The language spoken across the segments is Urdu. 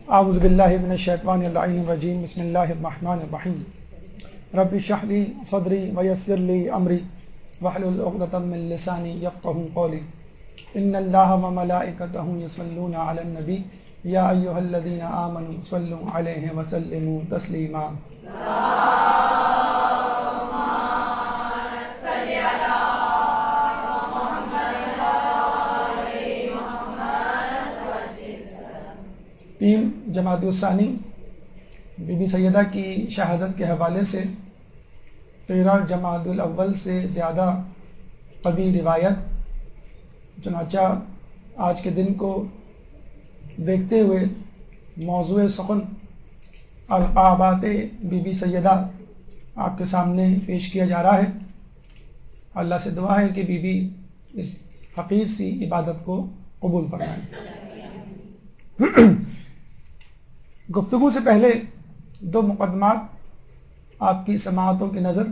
اعوذ باللہ من الشیطان اللعین الرجیم بسم اللہ الرحمن الرحیم رب اشرح لی صدری ویسر لی امری واحلل عقدۃ من لسانی یفقهوا قولی ان اللہ وملائکتہ یصلون علی النبی یا ایھا الذین آمنوا صلوا علیہ وسلموا تسلیما تین جمادی الثانی بی بی سیدہ کی شہادت کے حوالے سے 13 جمادی الاول سے زیادہ قوی روایت، چنانچہ آج کے دن کو دیکھتے ہوئے موضوع سخن القابات بی بی سیدہ آپ کے سامنے پیش کیا جا رہا ہے۔ اللہ سے دعا ہے کہ بی بی اس حقیر سی عبادت کو قبول فرمائیں۔ گفتگو سے پہلے 2 مقدمات آپ کی سماعتوں کی نظر۔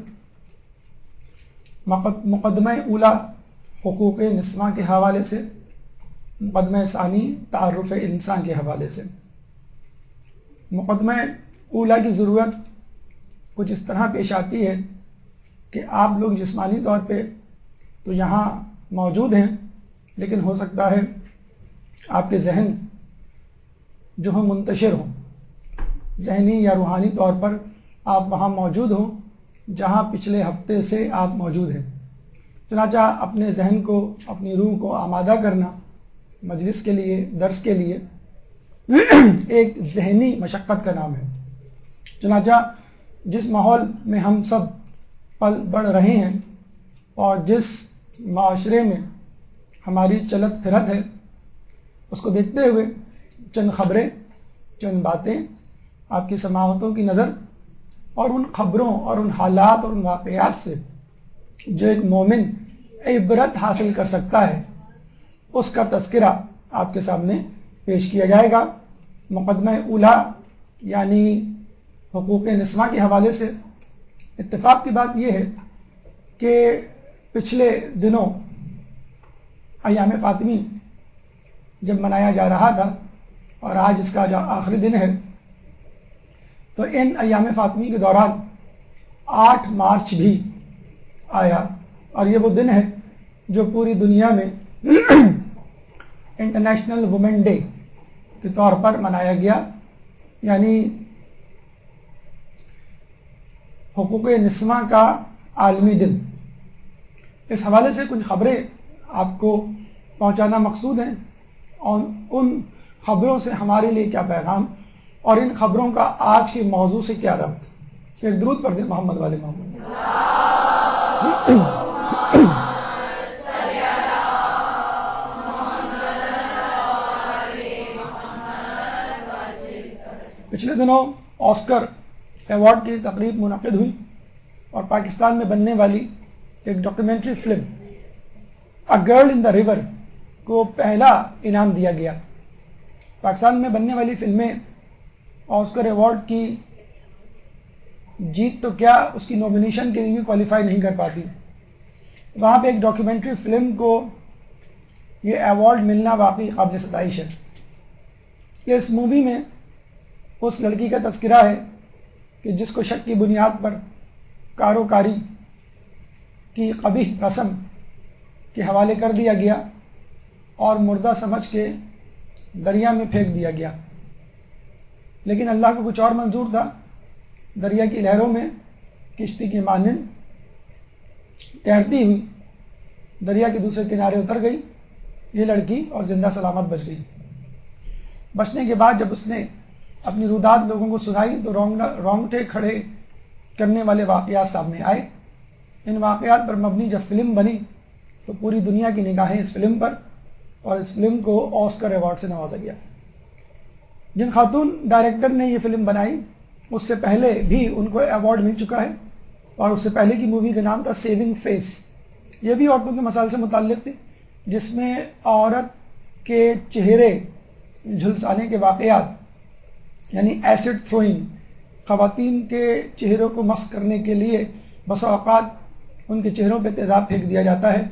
مقدمہ اولا حقوق نسواں کے حوالے سے، مقدمہ ثانی تعارف انسان کے حوالے سے۔ مقدمہ اولا کی ضرورت کچھ اس طرح پیش آتی ہے کہ آپ لوگ جسمانی طور پہ تو یہاں موجود ہیں، لیکن ہو سکتا ہے آپ کے ذہن جو ہم منتشر ہوں، ذہنی یا روحانی طور پر آپ وہاں موجود ہوں جہاں پچھلے ہفتے سے آپ موجود ہیں۔ چنانچہ اپنے ذہن کو، اپنی روح کو آمادہ کرنا مجلس کے لیے، درس کے لیے ایک ذہنی مشقت کا نام ہے۔ چنانچہ جس ماحول میں ہم سب پل بڑھ رہے ہیں اور جس معاشرے میں ہماری چلت پھرت ہے، اس کو دیکھتے ہوئے چند خبریں، چند باتیں آپ کی سماعتوں کی نظر، اور ان خبروں اور ان حالات اور ان واقعات سے جو ایک مومن عبرت حاصل کر سکتا ہے، اس کا تذکرہ آپ کے سامنے پیش کیا جائے گا۔ مقدمہ اولا یعنی حقوق نسواں کے حوالے سے اتفاق کی بات یہ ہے کہ پچھلے دنوں ایام فاطمی جب منایا جا رہا تھا اور آج اس کا جو آخری دن ہے، تو ان ایام فاطمی کے دوران 8 مارچ بھی آیا، اور یہ وہ دن ہے جو پوری دنیا میں انٹرنیشنل وومن ڈے کے طور پر منایا گیا، یعنی حقوق نسواں کا عالمی دن۔ اس حوالے سے کچھ خبریں آپ کو پہنچانا مقصود ہیں، اور ان خبروں سے ہمارے لیے کیا پیغام، اور ان خبروں کا آج کے موضوع سے کیا ربط۔ ایک درود پڑھ دیں محمد والے محمد۔ پچھلے دنوں آسکر ایوارڈ کی تقریب منعقد ہوئی، اور پاکستان میں بننے والی ایک documentary film a girl in the river کو پہلا انعام دیا گیا۔ پاکستان میں بننے والی فلمیں آسکر ایوارڈ کی جیت تو کیا، اس کی نومینیشن کے لیے بھی کوالیفائی نہیں کر پاتی۔ وہاں پہ ایک ڈاکیومنٹری فلم کو یہ ایوارڈ ملنا واقعی قابل ستائش ہے۔ اس مووی میں اس لڑکی کا تذکرہ ہے کہ جس کو شک کی بنیاد پر کاروکاری کی قبیح رسم کے حوالے کر دیا گیا اور مردہ سمجھ کے دریا میں پھینک دیا گیا، لیکن اللہ کو کچھ اور منظور تھا۔ دریا کی لہروں میں کشتی کی مانند تیرتی ہوئی دریا کے دوسرے کنارے اتر گئی یہ لڑکی، اور زندہ سلامت بچ گئی۔ بچنے کے بعد جب اس نے اپنی روداد لوگوں کو سنائی تو رونگٹے کھڑے کرنے والے واقعات سامنے آئے۔ ان واقعات پر مبنی جب فلم بنی تو پوری دنیا کی نگاہیں اس فلم پر، اور اس فلم کو آسکر ایوارڈ سے نوازا گیا۔ جن خاتون ڈائریکٹر نے یہ فلم بنائی، اس سے پہلے بھی ان کو ایوارڈ مل چکا ہے، اور اس سے پہلے کی مووی کا نام تھا سیونگ فیس۔ یہ بھی عورتوں کے مسائل سے متعلق تھی، جس میں عورت کے چہرے جھلسانے کے واقعات، یعنی ایسڈ تھروئنگ، خواتین کے چہروں کو مسخ کرنے کے لیے بسا اوقات ان کے چہروں پہ تیزاب پھینک دیا جاتا ہے۔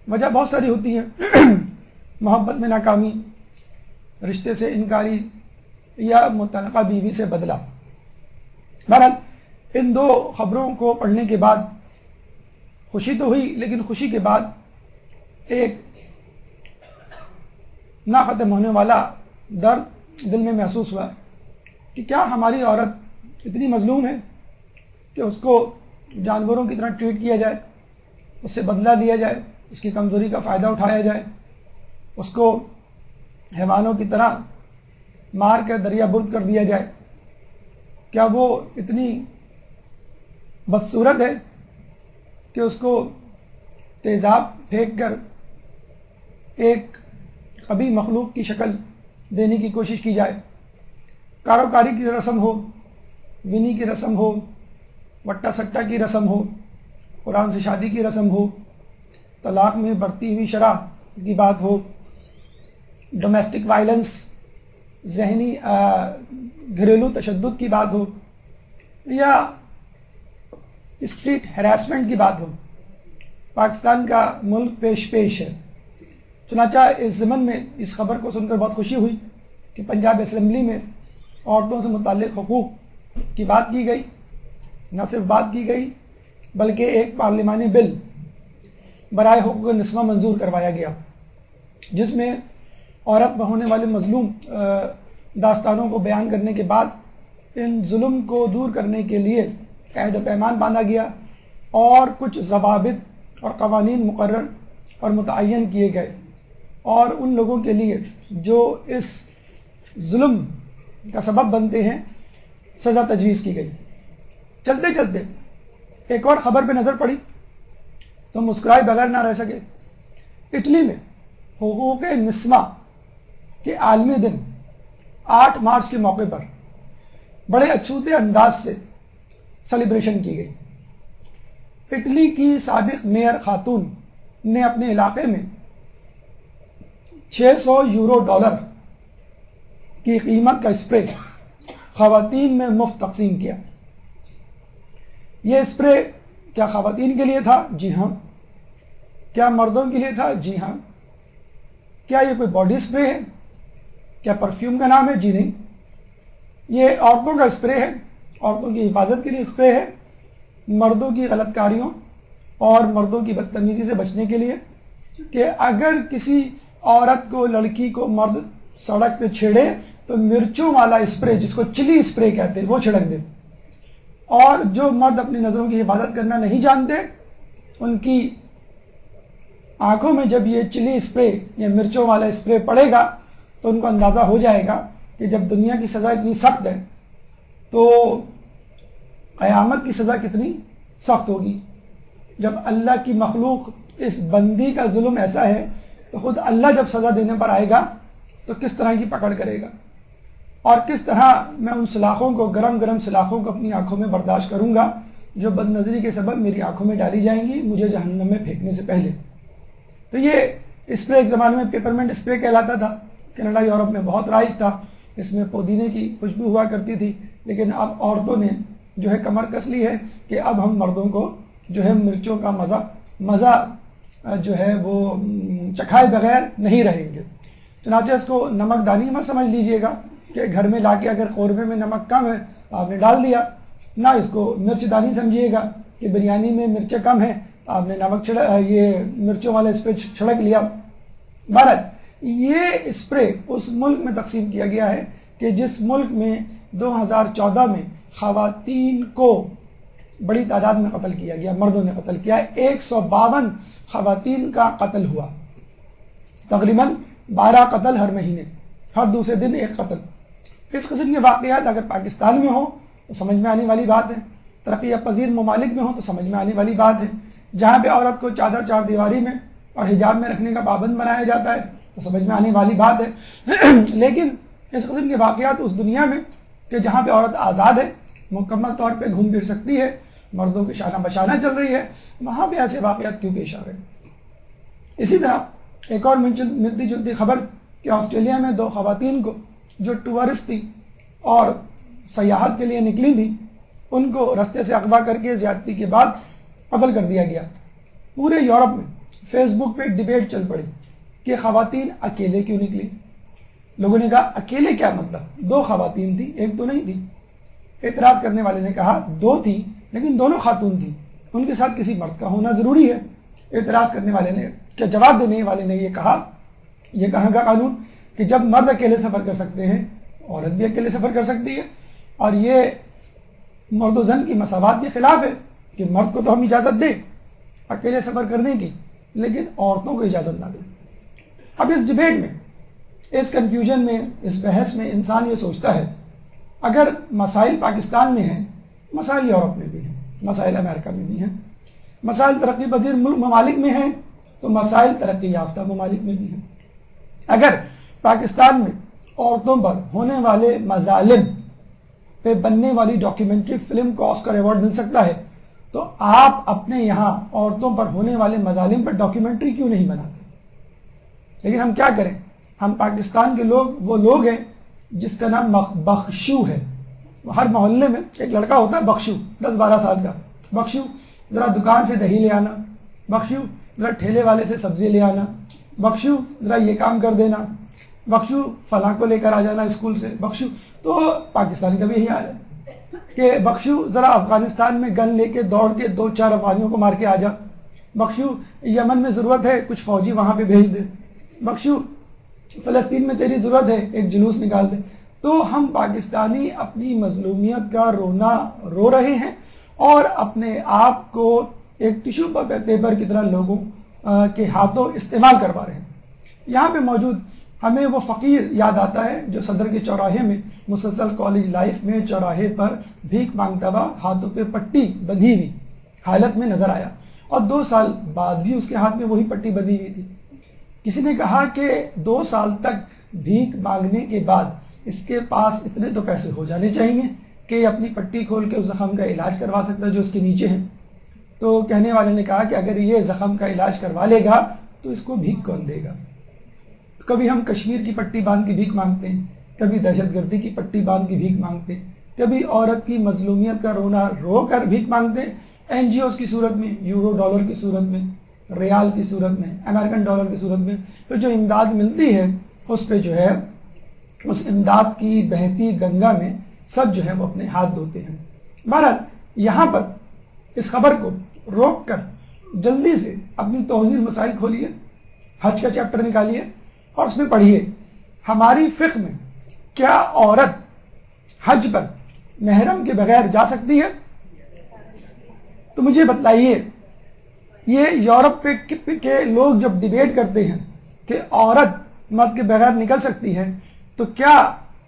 وجہ بہت ساری ہوتی ہے، محبت میں ناکامی، رشتے سے انکاری، یا متعلقہ بیوی سے بدلہ۔ بہرحال ان دو خبروں کو پڑھنے کے بعد خوشی تو ہوئی، لیکن خوشی کے بعد ایک نہ ختم ہونے والا درد دل میں محسوس ہوا کہ کیا ہماری عورت اتنی مظلوم ہے کہ اس کو جانوروں کی طرح ٹریٹ کیا جائے، اس سے بدلہ لیا جائے، اس کی کمزوری کا فائدہ اٹھایا جائے، اس کو حیوانوں کی طرح مار کر دریا برد کر دیا جائے؟ کیا وہ اتنی بدصورت ہے کہ اس کو تیزاب پھینک کر ایک قبیح مخلوق کی شکل دینے کی کوشش کی جائے؟ کاروکاری کی رسم ہو، ونی کی رسم ہو، وٹا سٹا کی رسم ہو، قرآن سے شادی کی رسم ہو، طلاق میں بڑھتی ہوئی شرح کی بات ہو، ڈومیسٹک وائلنس، ذہنی گھریلو تشدد کی بات ہو، یا اسٹریٹ ہراسمنٹ کی بات ہو، پاکستان کا ملک پیش ہے۔ چنانچہ اس ضمن میں اس خبر کو سن کر بہت خوشی ہوئی کہ پنجاب اسمبلی میں عورتوں سے متعلق حقوق کی بات کی گئی۔ نہ صرف بات کی گئی بلکہ ایک پارلیمانی بل برائے حقوق نسواں منظور کروایا گیا، جس میں عورت پر ہونے والے مظلوم داستانوں کو بیان کرنے کے بعد ان ظلم کو دور کرنے کے لیے عہد و پیمان باندھا گیا اور کچھ ضوابط اور قوانین مقرر اور متعین کیے گئے، اور ان لوگوں کے لیے جو اس ظلم کا سبب بنتے ہیں سزا تجویز کی گئی۔ چلتے چلتے ایک اور خبر پہ نظر پڑی تو مسکرائے بغیر نہ رہ سکے۔ اٹلی میں حقوق نسواں کے عالمی دن 8 مارچ کے موقع پر بڑے اچھوتے انداز سے سیلیبریشن کی گئی۔ اٹلی کی سابق میئر خاتون نے اپنے علاقے میں 600 یورو ڈالر کی قیمت کا اسپرے خواتین میں مفت تقسیم کیا۔ یہ اسپرے کیا خواتین کے لیے تھا؟ جی ہاں۔ کیا مردوں کے لیے تھا؟ جی ہاں۔ کیا یہ کوئی باڈی اسپرے ہے؟ کیا پرفیوم کا نام ہے؟ جی نہیں، یہ عورتوں کا اسپرے ہے، عورتوں کی حفاظت کے لیے اسپرے ہے، مردوں کی غلط کاریوں اور مردوں کی بدتمیزی سے بچنے کے لیے، کہ اگر کسی عورت کو، لڑکی کو مرد سڑک پہ چھیڑے تو مرچوں والا اسپرے، جس کو چلی اسپرے کہتے ہیں، وہ چھڑک دے، اور جو مرد اپنی نظروں کی حفاظت کرنا نہیں جانتے ان کی آنکھوں میں جب یہ چلی اسپرے یا مرچوں والا اسپرے پڑے گا تو ان کو اندازہ ہو جائے گا کہ جب دنیا کی سزا اتنی سخت ہے تو قیامت کی سزا کتنی سخت ہوگی۔ جب اللہ کی مخلوق اس بندی کا ظلم ایسا ہے تو خود اللہ جب سزا دینے پر آئے گا تو کس طرح کی پکڑ کرے گا، اور کس طرح میں ان سلاخوں کو، گرم گرم سلاخوں کو اپنی آنکھوں میں برداشت کروں گا جو بد نظری کے سبب میری آنکھوں میں ڈالی جائیں گی مجھے جہنم میں پھینکنے سے پہلے۔ تو یہ اسپرے ایک زمانے میں پیپرمنٹ اسپرے کہلاتا تھا، کینیڈا یورپ میں بہت رائج تھا، اس میں پودینے کی خوشبو ہوا کرتی تھی، لیکن اب عورتوں نے جو ہے کمر کس لی ہے کہ اب ہم مردوں کو جو ہے مرچوں کا مزہ جو ہے وہ چکھائے بغیر نہیں رہیں گے۔ چنانچہ اس کو نمک دانی مت سمجھ لیجئے گا کہ گھر میں لا کے اگر قورمے میں نمک کم ہے تو آپ نے ڈال دیا، نہ اس کو مرچ دانی سمجھیے گا کہ بریانی میں مرچیں کم ہیں تو آپ نے نمک یہ مرچوں والا اسپرے چھڑک لیا۔ بہرحال یہ اسپرے اس ملک میں تقسیم کیا گیا ہے کہ جس ملک میں 2014 میں خواتین کو بڑی تعداد میں قتل کیا گیا، مردوں نے قتل کیا، 152 خواتین کا قتل ہوا، تقریباً 12 قتل ہر مہینے، ہر دوسرے دن ایک قتل۔ اس قسم کے واقعات اگر پاکستان میں ہوں تو سمجھ میں آنے والی بات ہے، ترقی پذیر ممالک میں ہوں تو سمجھ میں آنے والی بات ہے، جہاں پہ عورت کو چادر چار دیواری میں اور حجاب میں رکھنے کا پابند بنایا جاتا ہے تو سمجھ میں آنے والی بات ہے۔ لیکن اس قسم کے واقعات اس دنیا میں کہ جہاں پہ عورت آزاد ہے، مکمل طور پہ گھوم پھر سکتی ہے، مردوں کی شانہ بشانہ چل رہی ہے، وہاں پہ ایسے واقعات کیوں پیش آ رہے ہیں؟ اسی طرح ایک اور ملتی جلتی خبر کہ آسٹریلیا میں 2 خواتین کو جو ٹورسٹ تھی اور سیاحت کے لیے نکلی تھی ان کو رستے سے اغوا کر کے زیادتی کے بعد قتل کر دیا گیا۔ پورے یورپ میں فیس بک پہ ایک ڈیبیٹ چل پڑی کہ خواتین اکیلے کیوں نکلی، لوگوں نے کہا اکیلے کیا مطلب؟ 2 خواتین تھیں، ایک تو نہیں تھی۔ اعتراض کرنے والے نے کہا 2 تھیں لیکن دونوں خاتون تھیں، ان کے ساتھ کسی مرد کا ہونا ضروری ہے۔ اعتراض کرنے والے نے کیا جواب دینے والے نے یہ کہا، یہ کہاں کا قانون کہ جب مرد اکیلے سفر کر سکتے ہیں عورت بھی اکیلے سفر کر سکتی ہے، اور یہ مرد و زن کی مساوات کے خلاف ہے کہ مرد کو تو ہم اجازت دیں اکیلے سفر کرنے کی لیکن عورتوں کو اجازت نہ دیں۔ اب اس ڈیبیٹ میں، اس کنفیوژن میں، اس بحث میں انسان یہ سوچتا ہے اگر مسائل پاکستان میں ہیں، مسائل یورپ میں بھی ہیں، مسائل امریکہ میں بھی ہیں، مسائل ترقی پذیر ممالک میں ہیں تو مسائل ترقی یافتہ ممالک میں بھی ہیں۔ اگر پاکستان میں عورتوں پر ہونے والے مظالم پہ بننے والی ڈاکیومنٹری فلم کو آسکر ایوارڈ مل سکتا ہے تو آپ اپنے یہاں عورتوں پر ہونے والے مظالم پر ڈاکیومنٹری کیوں نہیں بناتے؟ لیکن ہم کیا کریں، ہم پاکستان کے لوگ وہ لوگ ہیں جس کا نام بخشو ہے۔ ہر محلے میں ایک لڑکا ہوتا ہے بخشو، 10-12 سال کا، بخشو ذرا دکان سے دہی لے آنا، بخشو ذرا ٹھیلے والے سے سبزی لے آنا، بخشو ذرا یہ کام کر دینا، بخشو فلاں کو لے کر آ جانا اسکول سے، بخشو۔ تو پاکستان کا بھی یہی حال ہے کہ بخشو ذرا افغانستان میں گن لے کے دوڑ کے 2-4 افغانیوں کو مار کے آ جا، بخشو یمن میں ضرورت ہے کچھ فوجی وہاں پہ بھیج دے، بخشو فلسطین میں تیری ضرورت ہے ایک جلوس نکال دے۔ تو ہم پاکستانی اپنی مظلومیت کا رونا رو رہے ہیں اور اپنے آپ کو ایک ٹیشو پیپر کی طرح لوگوں کے ہاتھوں استعمال کروا رہے ہیں۔ یہاں پہ موجود ہمیں وہ فقیر یاد آتا ہے جو صدر کے چوراہے میں مسلسل کالج لائف میں چوراہے پر بھیک مانگتا ہوا ہاتھوں پہ پٹی بندھی ہوئی حالت میں نظر آیا، اور 2 سال بعد بھی اس کے ہاتھ میں وہی پٹی بندھی ہوئی تھی۔ کسی نے کہا کہ 2 سال تک بھیک مانگنے کے بعد اس کے پاس اتنے تو پیسے ہو جانے چاہیے کہ اپنی پٹی کھول کے اس زخم کا علاج کروا سکتا ہے جو اس کے نیچے ہیں۔ تو کہنے والے نے کہا کہ اگر یہ زخم کا علاج کروا لے گا تو اس کو بھیک کون دے گا؟ تو کبھی ہم کشمیر کی پٹی باندھ کے بھیک مانگتے ہیں، کبھی دہشت گردی کی پٹی باندھ کے بھیک مانگتے ہیں، کبھی عورت کی مظلومیت کا رونا رو کر بھیک مانگتے ہیں، این جی اوز کی صورت میں، یورو ڈالر کی صورت میں، ریال کی صورت میں، امریکن ڈالر کی صورت میں، پھر جو امداد ملتی ہے اس پہ جو ہے اس امداد کی بہتی گنگا میں سب جو ہے وہ اپنے ہاتھ دھوتے ہیں۔ بہرحال یہاں پر اس خبر کو روک کر جلدی سے اپنی توضیح مسائل کھولیے، حج کا چیپٹر نکالیے اور اس میں پڑھیے ہماری فقہ میں کیا عورت حج پر محرم کے بغیر جا سکتی ہے؟ تو مجھے بتلائیے، یہ یورپ کے لوگ جب ڈیبیٹ کرتے ہیں کہ عورت مرد کے بغیر نکل سکتی ہے تو کیا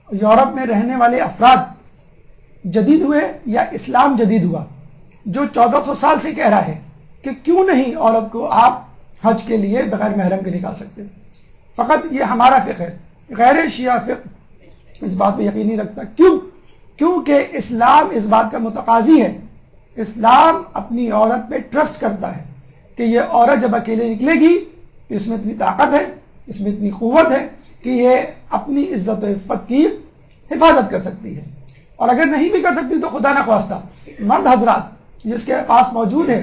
یورپ میں رہنے والے افراد جدید ہوئے یا اسلام جدید ہوا جو 1400 سال سے کہہ رہا ہے کہ کیوں نہیں عورت کو آپ حج کے لیے بغیر محرم کے نکال سکتے؟ فقط یہ ہمارا فقہ ہے، غیر شیعہ فقہ اس بات پہ یقین نہیں رکھتا۔ کیونکہ اسلام اس بات کا متقاضی ہے، اسلام اپنی عورت پہ ٹرسٹ کرتا ہے کہ یہ عورت جب اکیلے نکلے گی تو اس میں اتنی طاقت ہے، اس میں اتنی قوت ہے کہ یہ اپنی عزت و عفت کی حفاظت کر سکتی ہے، اور اگر نہیں بھی کر سکتی تو خدا نخواستہ مرد حضرات جس کے پاس موجود ہے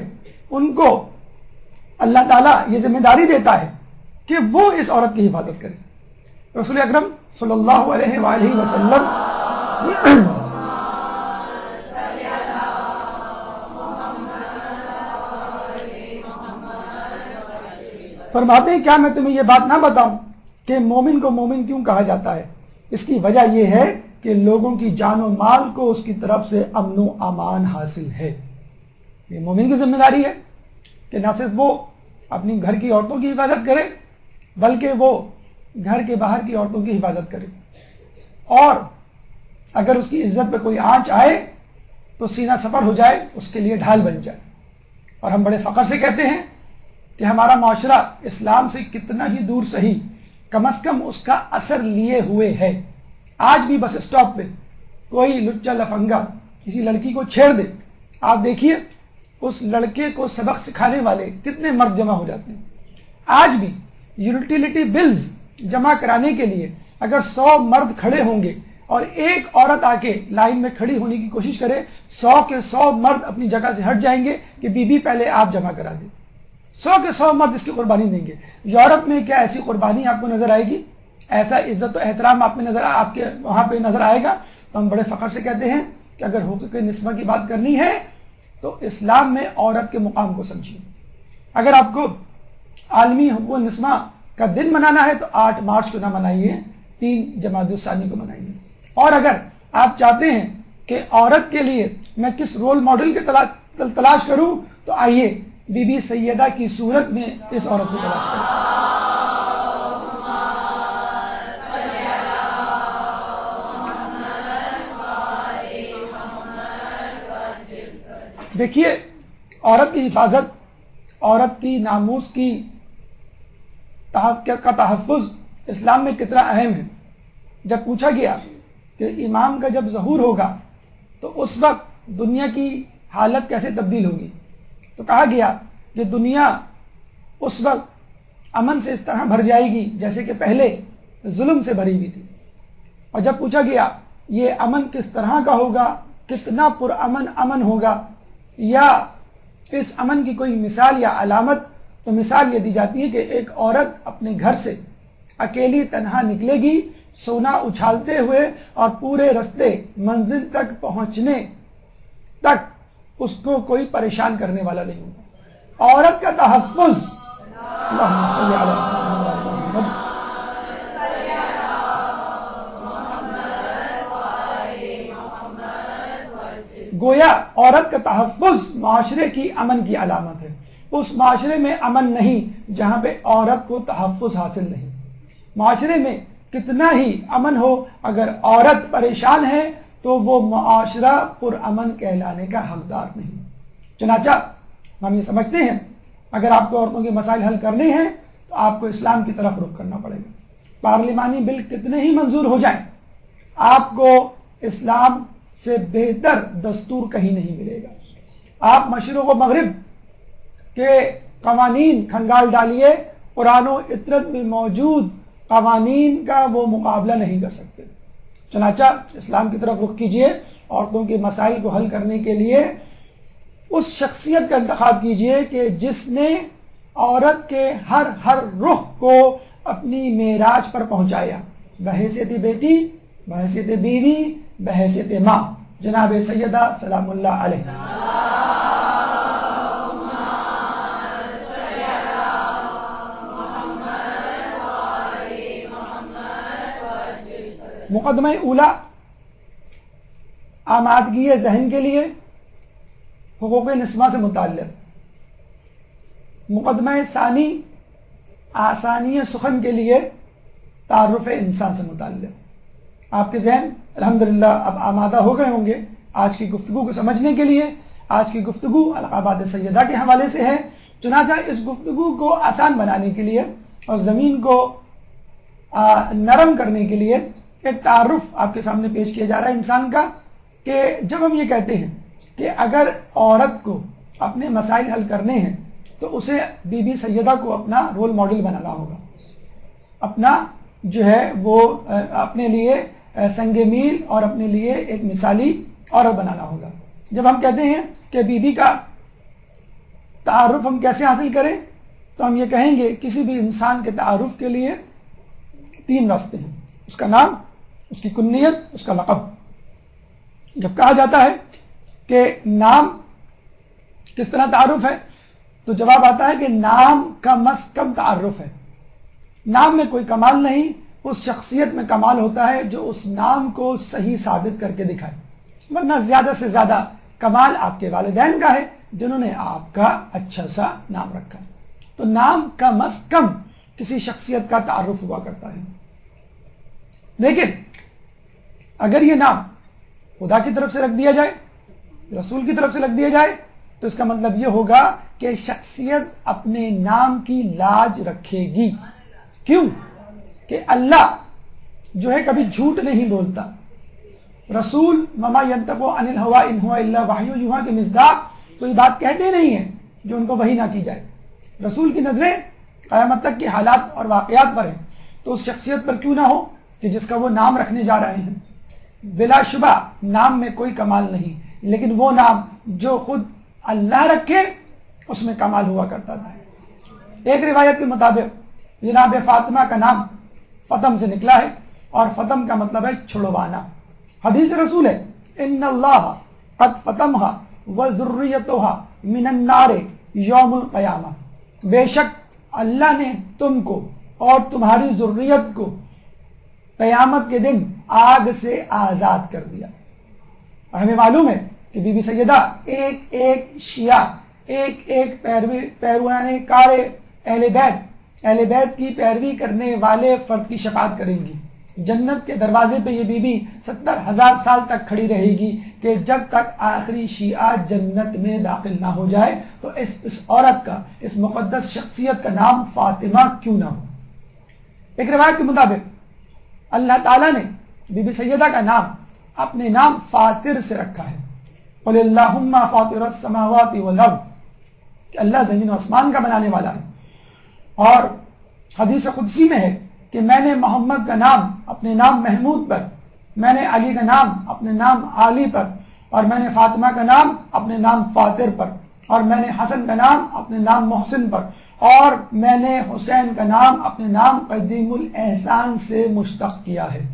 ان کو اللہ تعالیٰ یہ ذمہ داری دیتا ہے کہ وہ اس عورت کی حفاظت کرے۔ رسول اکرم صلی اللہ علیہ وآلہ وسلم فرماتے ہیں کیا میں تمہیں یہ بات نہ بتاؤں کہ مومن کو مومن کیوں کہا جاتا ہے؟ اس کی وجہ یہ ہے کہ لوگوں کی جان و مال کو اس کی طرف سے امن و امان حاصل ہے۔ یہ مومن کی ذمہ داری ہے کہ نہ صرف وہ اپنی گھر کی عورتوں کی حفاظت کرے بلکہ وہ گھر کے باہر کی عورتوں کی حفاظت کرے، اور اگر اس کی عزت پہ کوئی آنچ آئے تو سینہ سفر ہو جائے، اس کے لیے ڈھال بن جائے۔ اور ہم بڑے فخر سے کہتے ہیں کہ ہمارا معاشرہ اسلام سے کتنا ہی دور سہی کم از کم اس کا اثر لیے ہوئے ہے۔ آج بھی بس اسٹاپ پہ کوئی لچا لفنگا کسی لڑکی کو چھیڑ دے، آپ دیکھیے اس لڑکے کو سبق سکھانے والے کتنے مرد جمع ہو جاتے ہیں۔ آج بھی یوٹیلیٹی بلز جمع کرانے کے لیے اگر 100 مرد کھڑے ہوں گے اور ایک عورت آ کے لائن میں کھڑی ہونے کی کوشش کرے، 100 کے 100 مرد اپنی جگہ سے ہٹ جائیں گے کہ بی بی پہلے آپ جمع کرا دیں۔ 100 کے 100 مرد اس کی قربانی دیں گے۔ یورپ میں کیا ایسی قربانی آپ کو نظر آئے گی؟ ایسا عزت و احترام آپ کے وہاں پہ نظر آئے گا تو ہم بڑے فخر سے کہتے ہیں کہ اگر حقوق نسواں کی بات کرنی ہے تو اسلام میں عورت کے مقام کو سمجھیے. اگر آپ کو عالمی حقوق نسواں کا دن منانا ہے تو 8 مارچ کو نہ منائیے، 3 جمادی الثانی کو منائیے. اور اگر آپ چاہتے ہیں کہ عورت کے لیے میں کس رول ماڈل کی تلاش کروں تو آئیے بی بی سیدہ کی صورت میں اس عورت کی تلاش کریں. دیکھیے عورت کی حفاظت، عورت کی ناموس کا تحفظ اسلام میں کتنا اہم ہے. جب پوچھا گیا کہ امام کا جب ظہور ہوگا تو اس وقت دنیا کی حالت کیسے تبدیل ہوگی، تو کہا گیا کہ دنیا اس وقت امن سے اس طرح بھر جائے گی جیسے کہ پہلے ظلم سے بھری ہوئی تھی. اور جب پوچھا گیا یہ امن کس طرح کا ہوگا، کتنا امن ہوگا، یا اس امن کی کوئی مثال یا علامت، تو مثال یہ دی جاتی ہے کہ ایک عورت اپنے گھر سے اکیلی تنہا نکلے گی سونا اچھالتے ہوئے اور پورے رستے منزل تک پہنچنے تک اس کو کوئی پریشان کرنے والا نہیں ہوگا. عورت کا تحفظ، اللہم صلی علی محمد، گویا عورت کا تحفظ معاشرے کی امن کی علامت ہے. اس معاشرے میں امن نہیں جہاں پہ عورت کو تحفظ حاصل نہیں. معاشرے میں کتنا ہی امن ہو، اگر عورت پریشان ہے تو وہ معاشرہ پرامن کہلانے کا حقدار نہیں. چنانچہ ہم یہ سمجھتے ہیں اگر آپ کو عورتوں کے مسائل حل کرنے ہیں تو آپ کو اسلام کی طرف رخ کرنا پڑے گا. پارلیمانی بل کتنے ہی منظور ہو جائیں، آپ کو اسلام سے بہتر دستور کہیں نہیں ملے گا. آپ مشرق و مغرب کے قوانین کھنگال ڈالیے، قرآن و عطرت میں موجود قوانین کا وہ مقابلہ نہیں کر سکتے. چنانچہ اسلام کی طرف رخ کیجئے، عورتوں کے مسائل کو حل کرنے کے لیے اس شخصیت کا انتخاب کیجئے کہ جس نے عورت کے ہر رخ کو اپنی معراج پر پہنچایا، بحیثیت بیٹی، بحیثیت بیوی، بحیثیت ماں، جناب سیدہ سلام اللہ علیہ. مقدمہ اولا آمادگی ذہن کے لیے حقوق نسواں سے متعلق، مقدمہ ثانی آسانی سخن کے لیے تعارف انسان سے متعلق. آپ کے ذہن الحمدللہ اب آمادہ ہو گئے ہوں گے آج کی گفتگو کو سمجھنے کے لیے. آج کی گفتگو القابات سیدہ کے حوالے سے ہے. چنانچہ اس گفتگو کو آسان بنانے کے لیے اور زمین کو نرم کرنے کے لیے ایک تعارف آپ کے سامنے پیش کیا جا رہا ہے انسان کا، کہ جب ہم یہ کہتے ہیں کہ اگر عورت کو اپنے مسائل حل کرنے ہیں تو اسے بی بی سیدہ کو اپنا رول ماڈل بنانا ہوگا، اپنا جو ہے وہ اپنے لیے سنگ میل اور اپنے لیے ایک مثالی عورت بنانا ہوگا. جب ہم کہتے ہیں کہ بی بی کا تعارف ہم کیسے حاصل کریں تو ہم یہ کہیں گے کسی بھی انسان کے تعارف کے لیے 3 راستے ہیں: اس کا نام، اس کی کنیت، اس کا لقب. جب کہا جاتا ہے کہ نام کس طرح تعارف ہے تو جواب آتا ہے کہ نام کم از کم تعارف ہے. نام میں کوئی کمال نہیں، اس شخصیت میں کمال ہوتا ہے جو اس نام کو صحیح ثابت کر کے دکھائے. ورنہ زیادہ سے زیادہ کمال آپ کے والدین کا ہے جنہوں نے آپ کا اچھا سا نام رکھا. تو نام کم از کم کسی شخصیت کا تعارف ہوا کرتا ہے. لیکن اگر یہ نام خدا کی طرف سے رکھ دیا جائے، رسول کی طرف سے رکھ دیا جائے تو اس کا مطلب یہ ہوگا کہ شخصیت اپنے نام کی لاج رکھے گی. کیوں؟ کہ اللہ جو ہے کبھی جھوٹ نہیں بولتا. رسول وما ينطق عن الهوى ان هو الا وحی یوحی کے مصداق کوئی بات کہتے نہیں ہیں جو ان کو وحی نہ کی جائے. رسول کی نظریں قیامت تک کے حالات اور واقعات پر ہیں، تو اس شخصیت پر کیوں نہ ہو کہ جس کا وہ نام رکھنے جا رہے ہیں. بلا شبہ نام میں کوئی کمال نہیں، لیکن وہ نام جو خود اللہ رکھے اس میں کمال ہوا کرتا تھا. ایک روایت کے مطابق جناب فاطمہ کا نام فتم سے نکلا ہے، اور فتم کا مطلب ہے چھڑوانا۔ حدیث رسول ہے ان اللہ قد فتمھا وذریتھا من النار یوم القیامہ، بے شک اللہ نے تم کو اور تمہاری ذریت کو قیامت کے دن آگ سے آزاد کر دیا۔ اور ہمیں معلوم ہے کہ بی بی سیدہ ایک ایک شیعہ، ایک ایک پیروان کار اہل بیت کی پیروی کرنے والے فرد کی شفاعت کریں گی۔ جنت کے دروازے پہ یہ بی بی 70,000 سال تک کھڑی رہے گی کہ جب تک آخری شیعہ جنت میں داخل نہ ہو جائے تو اس عورت کا، اس مقدس شخصیت کا نام فاطمہ کیوں نہ ہو۔ ایک روایت کے مطابق اللہ تعالیٰ نے بی بی سیدہ کا نام اپنے نام فاطر سے رکھا ہے۔ قل اللہم فاطر السماوات والارض، کہ اللہ زمین و آسمان کا بنانے والا ہے۔ اور حدیث قدسی میں ہے کہ میں نے محمد کا نام اپنے نام محمود پر، میں نے علی کا نام اپنے نام علی پر، اور میں نے فاطمہ کا نام اپنے نام فاطر پر، اور میں نے حسن کا نام اپنے نام محسن پر، اور میں نے حسین کا نام اپنے نام قدیم الاحسان سے مشتق کیا ہے۔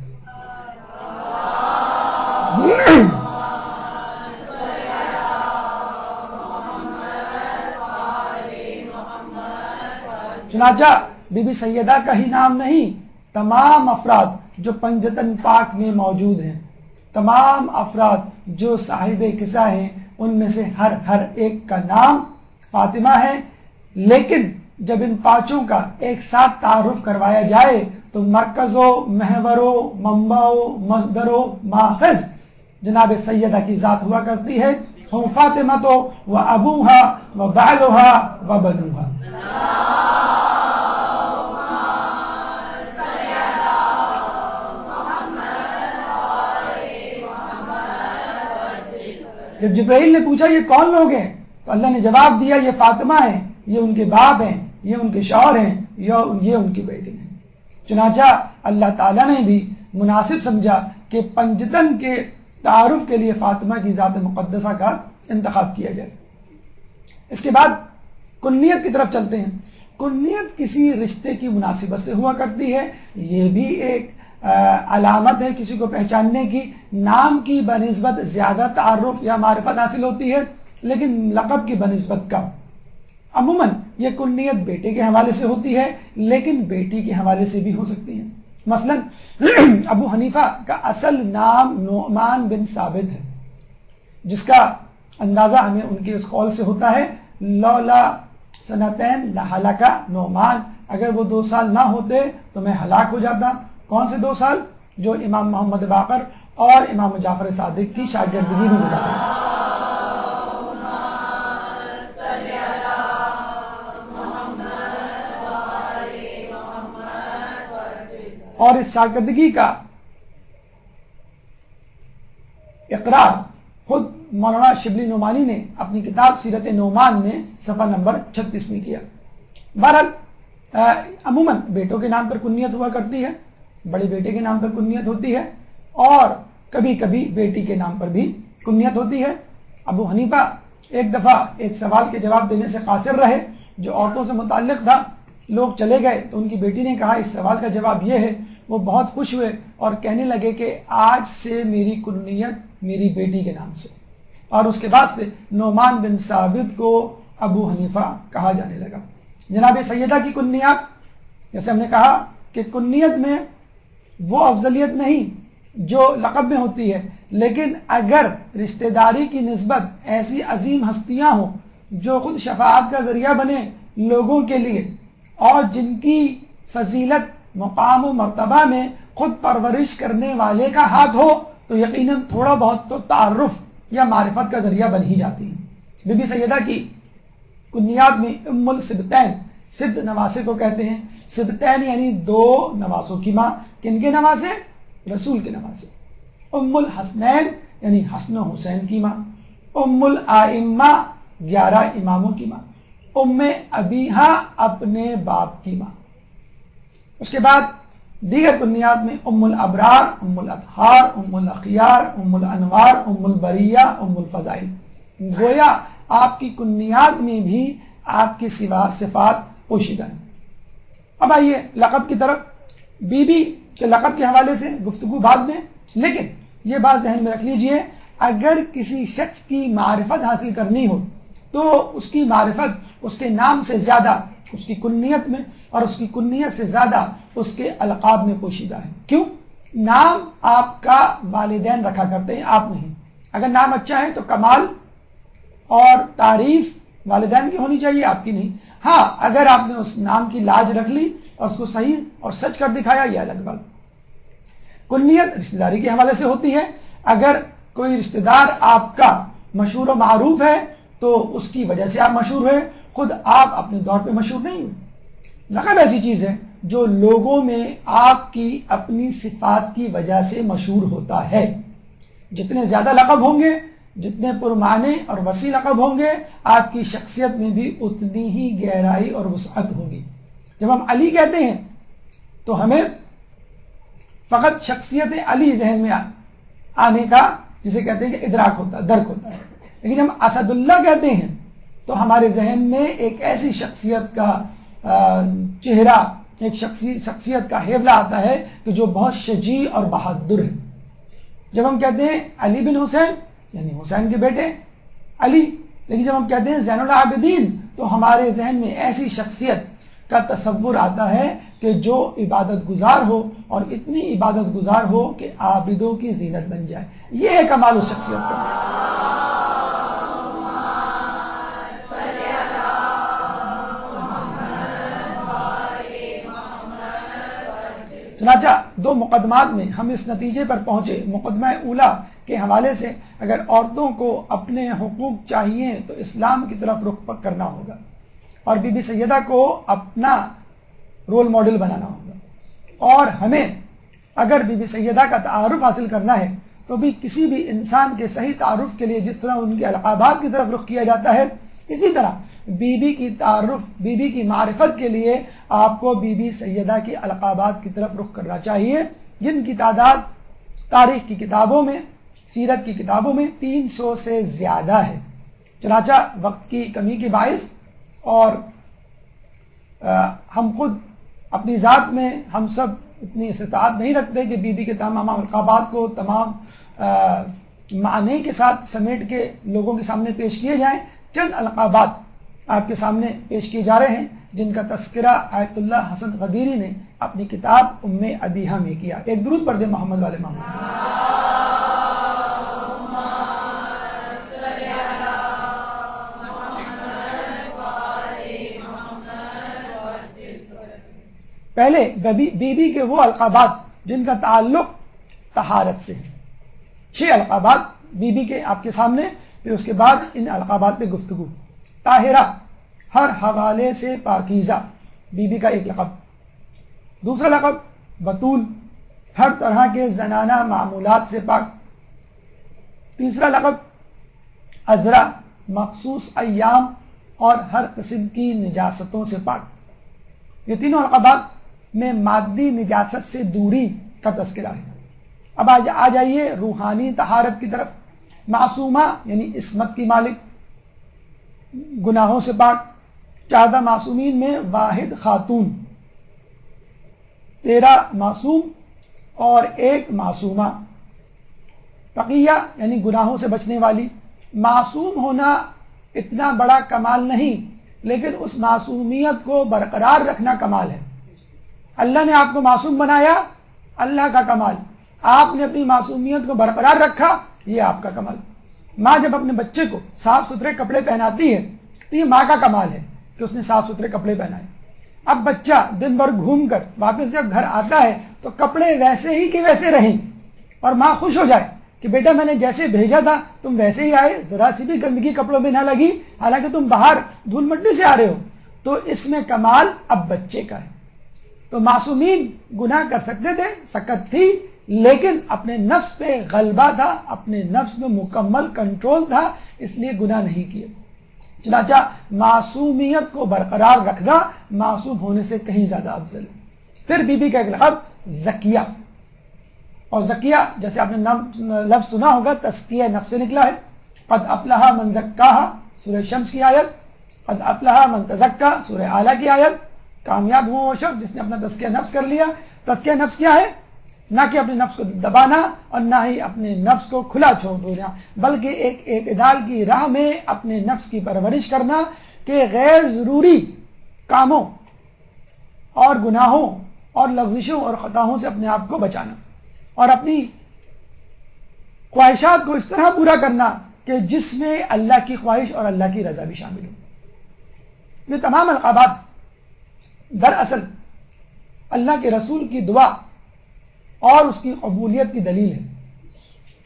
چنانچہ بی بی سیدہ کا ہی نام نہیں، تمام افراد جو پنجتن پاک میں موجود ہیں، تمام افراد جو صاحب قصہ ہیں، ان میں سے ہر ایک کا نام فاطمہ ہے۔ لیکن جب ان پانچوں کا ایک ساتھ تعارف کروایا جائے تو مرکز و محور و منبع و مصدر و ماخذ جناب سیدہ کی ذات ہوا کرتی ہے۔ ہم فاطمہ تو و ابوہا و بعلہا و بنوہا۔ جب جبرائیل نے پوچھا یہ کون لوگ ہیں تو اللہ نے جواب دیا یہ فاطمہ ہیں، یہ ان کے باپ ہیں، یہ ان کے شوہر ہیں، یہ ان کی بیٹی ہیں۔ چنانچہ اللہ تعالیٰ نے بھی مناسب سمجھا کہ پنجتن کے تعارف کے لیے فاطمہ کی ذات مقدسہ کا انتخاب کیا جائے۔ اس کے بعد کنیت کی طرف چلتے ہیں۔ کنیت کسی رشتے کی مناسبت سے ہوا کرتی ہے، یہ بھی ایک علامت ہے کسی کو پہچاننے کی۔ نام کی بنسبت زیادہ تعارف یا معرفت حاصل ہوتی ہے، لیکن لقب کی بنسبت کم۔ عموماً یہ کنیت بیٹے کے حوالے سے ہوتی ہے، لیکن بیٹی کے حوالے سے بھی ہو سکتی ہے۔ مثلا ابو حنیفہ کا اصل نام نعمان بن ثابت ہے، جس کا اندازہ ہمیں ان کے اس قول سے ہوتا ہے لولا سنتین لہلک نعمان، اگر وہ 2 سال نہ ہوتے تو میں ہلاک ہو جاتا۔ کون سے 2 سال؟ جو امام محمد باقر اور امام جعفر صادق کی شاگردگی میں گزارے۔ اور اس شاگردگی کا اقرار خود مولانا شبلی نعمانی نے اپنی کتاب سیرت نعمان میں صفحہ نمبر 36 میں کیا۔ بہرحال عموماً بیٹوں کے نام پر کنیت ہوا کرتی ہے، بڑے بیٹے کے نام پر کنیت ہوتی ہے، اور کبھی کبھی بیٹی کے نام پر بھی کنیت ہوتی ہے۔ ابو حنیفہ ایک دفعہ ایک سوال کے جواب دینے سے قاصر رہے جو عورتوں سے متعلق تھا، لوگ چلے گئے تو ان کی بیٹی نے کہا اس سوال کا جواب یہ ہے۔ وہ بہت خوش ہوئے اور کہنے لگے کہ آج سے میری کنیت میری بیٹی کے نام سے، اور اس کے بعد سے نعمان بن ثابت کو ابو حنیفہ کہا جانے لگا۔ جناب سیدہ کی کنیات، جیسے ہم نے کہا کہ کنیت میں وہ افضلیت نہیں جو لقب میں ہوتی ہے، لیکن اگر رشتہ داری کی نسبت ایسی عظیم ہستیاں ہوں جو خود شفاعت کا ذریعہ بنے لوگوں کے لیے، اور جن کی فضیلت مقام و مرتبہ میں خود پرورش کرنے والے کا ہاتھ ہو، تو یقیناً تھوڑا بہت تو تعارف یا معرفت کا ذریعہ بن ہی جاتی ہے۔ بی بی سیدہ کی کنیات میں ام السبتین، سبت نواسے کو کہتے ہیں، سبتین یعنی 2 نواسوں کی ماں۔ کن کے نواسے؟ رسول کے نواسے۔ ام الحسنین یعنی حسن و حسین کی ماں۔ ام الائمہ 11 اماموں کی ماں۔ ام ابیہا اپنے باپ کی ماں۔ اس کے بعد دیگر کنیات میں ام الابرار، ام الاطہار، ام الاخیار، ام الانوار، ام البریہ، ام الفضائل۔ گویا آپ کی کنیات میں بھی آپ کی صفات پوشیدہ ہیں۔ اب آئیے لقب کی طرف۔ بی بی کے لقب کے حوالے سے گفتگو بعد میں، لیکن یہ بات ذہن میں رکھ لیجئے، اگر کسی شخص کی معرفت حاصل کرنی ہو تو اس کی معرفت اس کے نام سے زیادہ اس کی کنیت میں، اور اس کی کنیت سے زیادہ اس کے القاب میں پوشیدہ ہے۔ کیوں؟ نام آپ کا والدین رکھا کرتے ہیں، آپ نہیں۔ اگر نام اچھا ہے تو کمال اور تعریف والدین کی ہونی چاہیے، آپ کی نہیں۔ ہاں، اگر آپ نے اس نام کی لاج رکھ لی اور اس کو صحیح اور سچ کر دکھایا، یہ الگ بات۔ کنیت رشتہ داری کے حوالے سے ہوتی ہے، اگر کوئی رشتہ دار آپ کا مشہور و معروف ہے تو اس کی وجہ سے آپ مشہور ہوئے، خود آپ اپنے دور پہ مشہور نہیں ہوئے۔ لقب ایسی چیز ہے جو لوگوں میں آپ کی اپنی صفات کی وجہ سے مشہور ہوتا ہے۔ جتنے زیادہ لقب ہوں گے، جتنے پرمعنی اور وسیع لقب ہوں گے، آپ کی شخصیت میں بھی اتنی ہی گہرائی اور وسعت ہوگی۔ جب ہم علی کہتے ہیں تو ہمیں فقط شخصیت علی ذہن میں آنے کا، جسے کہتے ہیں کہ ادراک ہوتا ہے، درک ہوتا ہے، لیکن جب ہم اسد اللہ کہتے ہیں تو ہمارے ذہن میں ایک ایسی شخصیت کا چہرہ، ایک شخصیت کا حیبلہ آتا ہے کہ جو بہت شجیع اور بہادر ہے۔ جب ہم کہتے ہیں علی بن حسین یعنی حسین کے بیٹے علی، لیکن جب ہم کہتے ہیں زین العابدین تو ہمارے ذہن میں ایسی شخصیت کا تصور آتا ہے کہ جو عبادت گزار ہو، اور اتنی عبادت گزار ہو کہ عابدوں کی زینت بن جائے۔ یہ ہے کمال اس شخصیت کا۔ چنانچہ دو مقدمات میں ہم اس نتیجے پر پہنچے۔ مقدمہ اولا کے حوالے سے اگر عورتوں کو اپنے حقوق چاہیے تو اسلام کی طرف رخ کرنا ہوگا، اور بی بی سیدہ کو اپنا رول ماڈل بنانا ہوگا۔ اور ہمیں اگر بی بی سیدہ کا تعارف حاصل کرنا ہے تو بھی کسی بھی انسان کے صحیح تعارف کے لیے جس طرح ان کے القابات کی طرف رخ کیا جاتا ہے، اسی طرح بی بی کی تعارف، بی بی کی معرفت کے لیے آپ کو بی بی سیدہ کے القابات کی طرف رخ کرنا چاہیے، جن کی تعداد تاریخ کی کتابوں میں، سیرت کی کتابوں میں 300 سے زیادہ ہے۔ چنانچہ وقت کی کمی کے باعث اور ہم خود اپنی ذات میں ہم سب اتنی استطاعت نہیں رکھتے کہ بی بی کے تمام القابات کو تمام معنی کے ساتھ سمیٹ کے لوگوں کے سامنے پیش کیے جائیں۔ چند القابات آپ کے سامنے پیش کیے جا رہے ہیں جن کا تذکرہ آیت اللہ حسن غدیری نے اپنی کتاب ام ابیہا میں کیا۔ ایک درود پڑھ دیں محمد والے محمد۔ پہلے بی بی کے وہ القابات جن کا تعلق طہارت سے ہے، 6 القابات بی بی کے آپ کے سامنے، پھر اس کے بعد ان القابات پہ گفتگو۔ طاہرہ، ہر حوالے سے پاکیزہ، بی بی کا ایک لقب۔ دوسرا لقب بتول، ہر طرح کے زنانہ معمولات سے پاک۔ تیسرا لقب عذرا، مخصوص ایام اور ہر قسم کی نجاستوں سے پاک۔ یہ تینوں القابات میں مادی نجاست سے دوری کا تذکرہ ہے۔ اب آ جائیے روحانی طہارت کی طرف۔ معصومہ یعنی عصمت کی مالک، گناہوں سے پاک، 14 معصومین میں واحد خاتون، 13 معصوم اور 1 معصومہ۔ تقیہ یعنی گناہوں سے بچنے والی۔ معصوم ہونا اتنا بڑا کمال نہیں، لیکن اس معصومیت کو برقرار رکھنا کمال ہے۔ اللہ نے آپ کو معصوم بنایا، اللہ کا کمال۔ آپ نے اپنی معصومیت کو برقرار رکھا، یہ آپ کا کمال۔ ماں جب اپنے بچے کو صاف ستھرے کپڑے پہناتی ہے تو یہ ماں کا کمال ہے کہ اس نے صاف ستھرے کپڑے پہنائے۔ اب بچہ دن بھر گھوم کر واپس جب گھر آتا ہے تو کپڑے ویسے ہی کہ ویسے رہیں، اور ماں خوش ہو جائے کہ بیٹا میں نے جیسے بھیجا تھا تم ویسے ہی آئے، ذرا سی بھی گندگی کپڑوں میں نہ لگی، حالانکہ تم باہر دھول مٹی سے آ رہے ہو، تو اس میں کمال اب بچے کا ہے۔ تو معصومین گناہ کر سکتے تھے، سکت تھی، لیکن اپنے نفس پہ غلبہ تھا، اپنے نفس میں مکمل کنٹرول تھا، اس لیے گناہ نہیں کیے۔ چنانچہ معصومیت کو برقرار رکھنا معصوم ہونے سے کہیں زیادہ افضل ہے۔ پھر بی بی کا ایک لقب زکیہ، اور زکیہ جیسے آپ نے لفظ سنا ہوگا تزکیہ نفس سے نکلا ہے۔ قد افلح من زکاہا، سورہ شمس کی آیت، قد افلح من تزکا، سورہ اعلیٰ کی آیت۔ کامیاب ہوا وہ شخص جس نے اپنا تزکیہ نفس کر لیا. تزکیہ نفس کیا ہے؟ نہ کہ اپنے نفس کو دبانا اور نہ ہی اپنے نفس کو کھلا چھوڑ دینا، بلکہ ایک اعتدال کی راہ میں اپنے نفس کی پرورش کرنا کہ غیر ضروری کاموں اور گناہوں اور لغزشوں اور خطاؤں سے اپنے آپ کو بچانا، اور اپنی خواہشات کو اس طرح پورا کرنا کہ جس میں اللہ کی خواہش اور اللہ کی رضا بھی شامل ہو. یہ تمام القابات دراصل اللہ کے رسول کی دعا اور اس کی قبولیت کی دلیل ہے.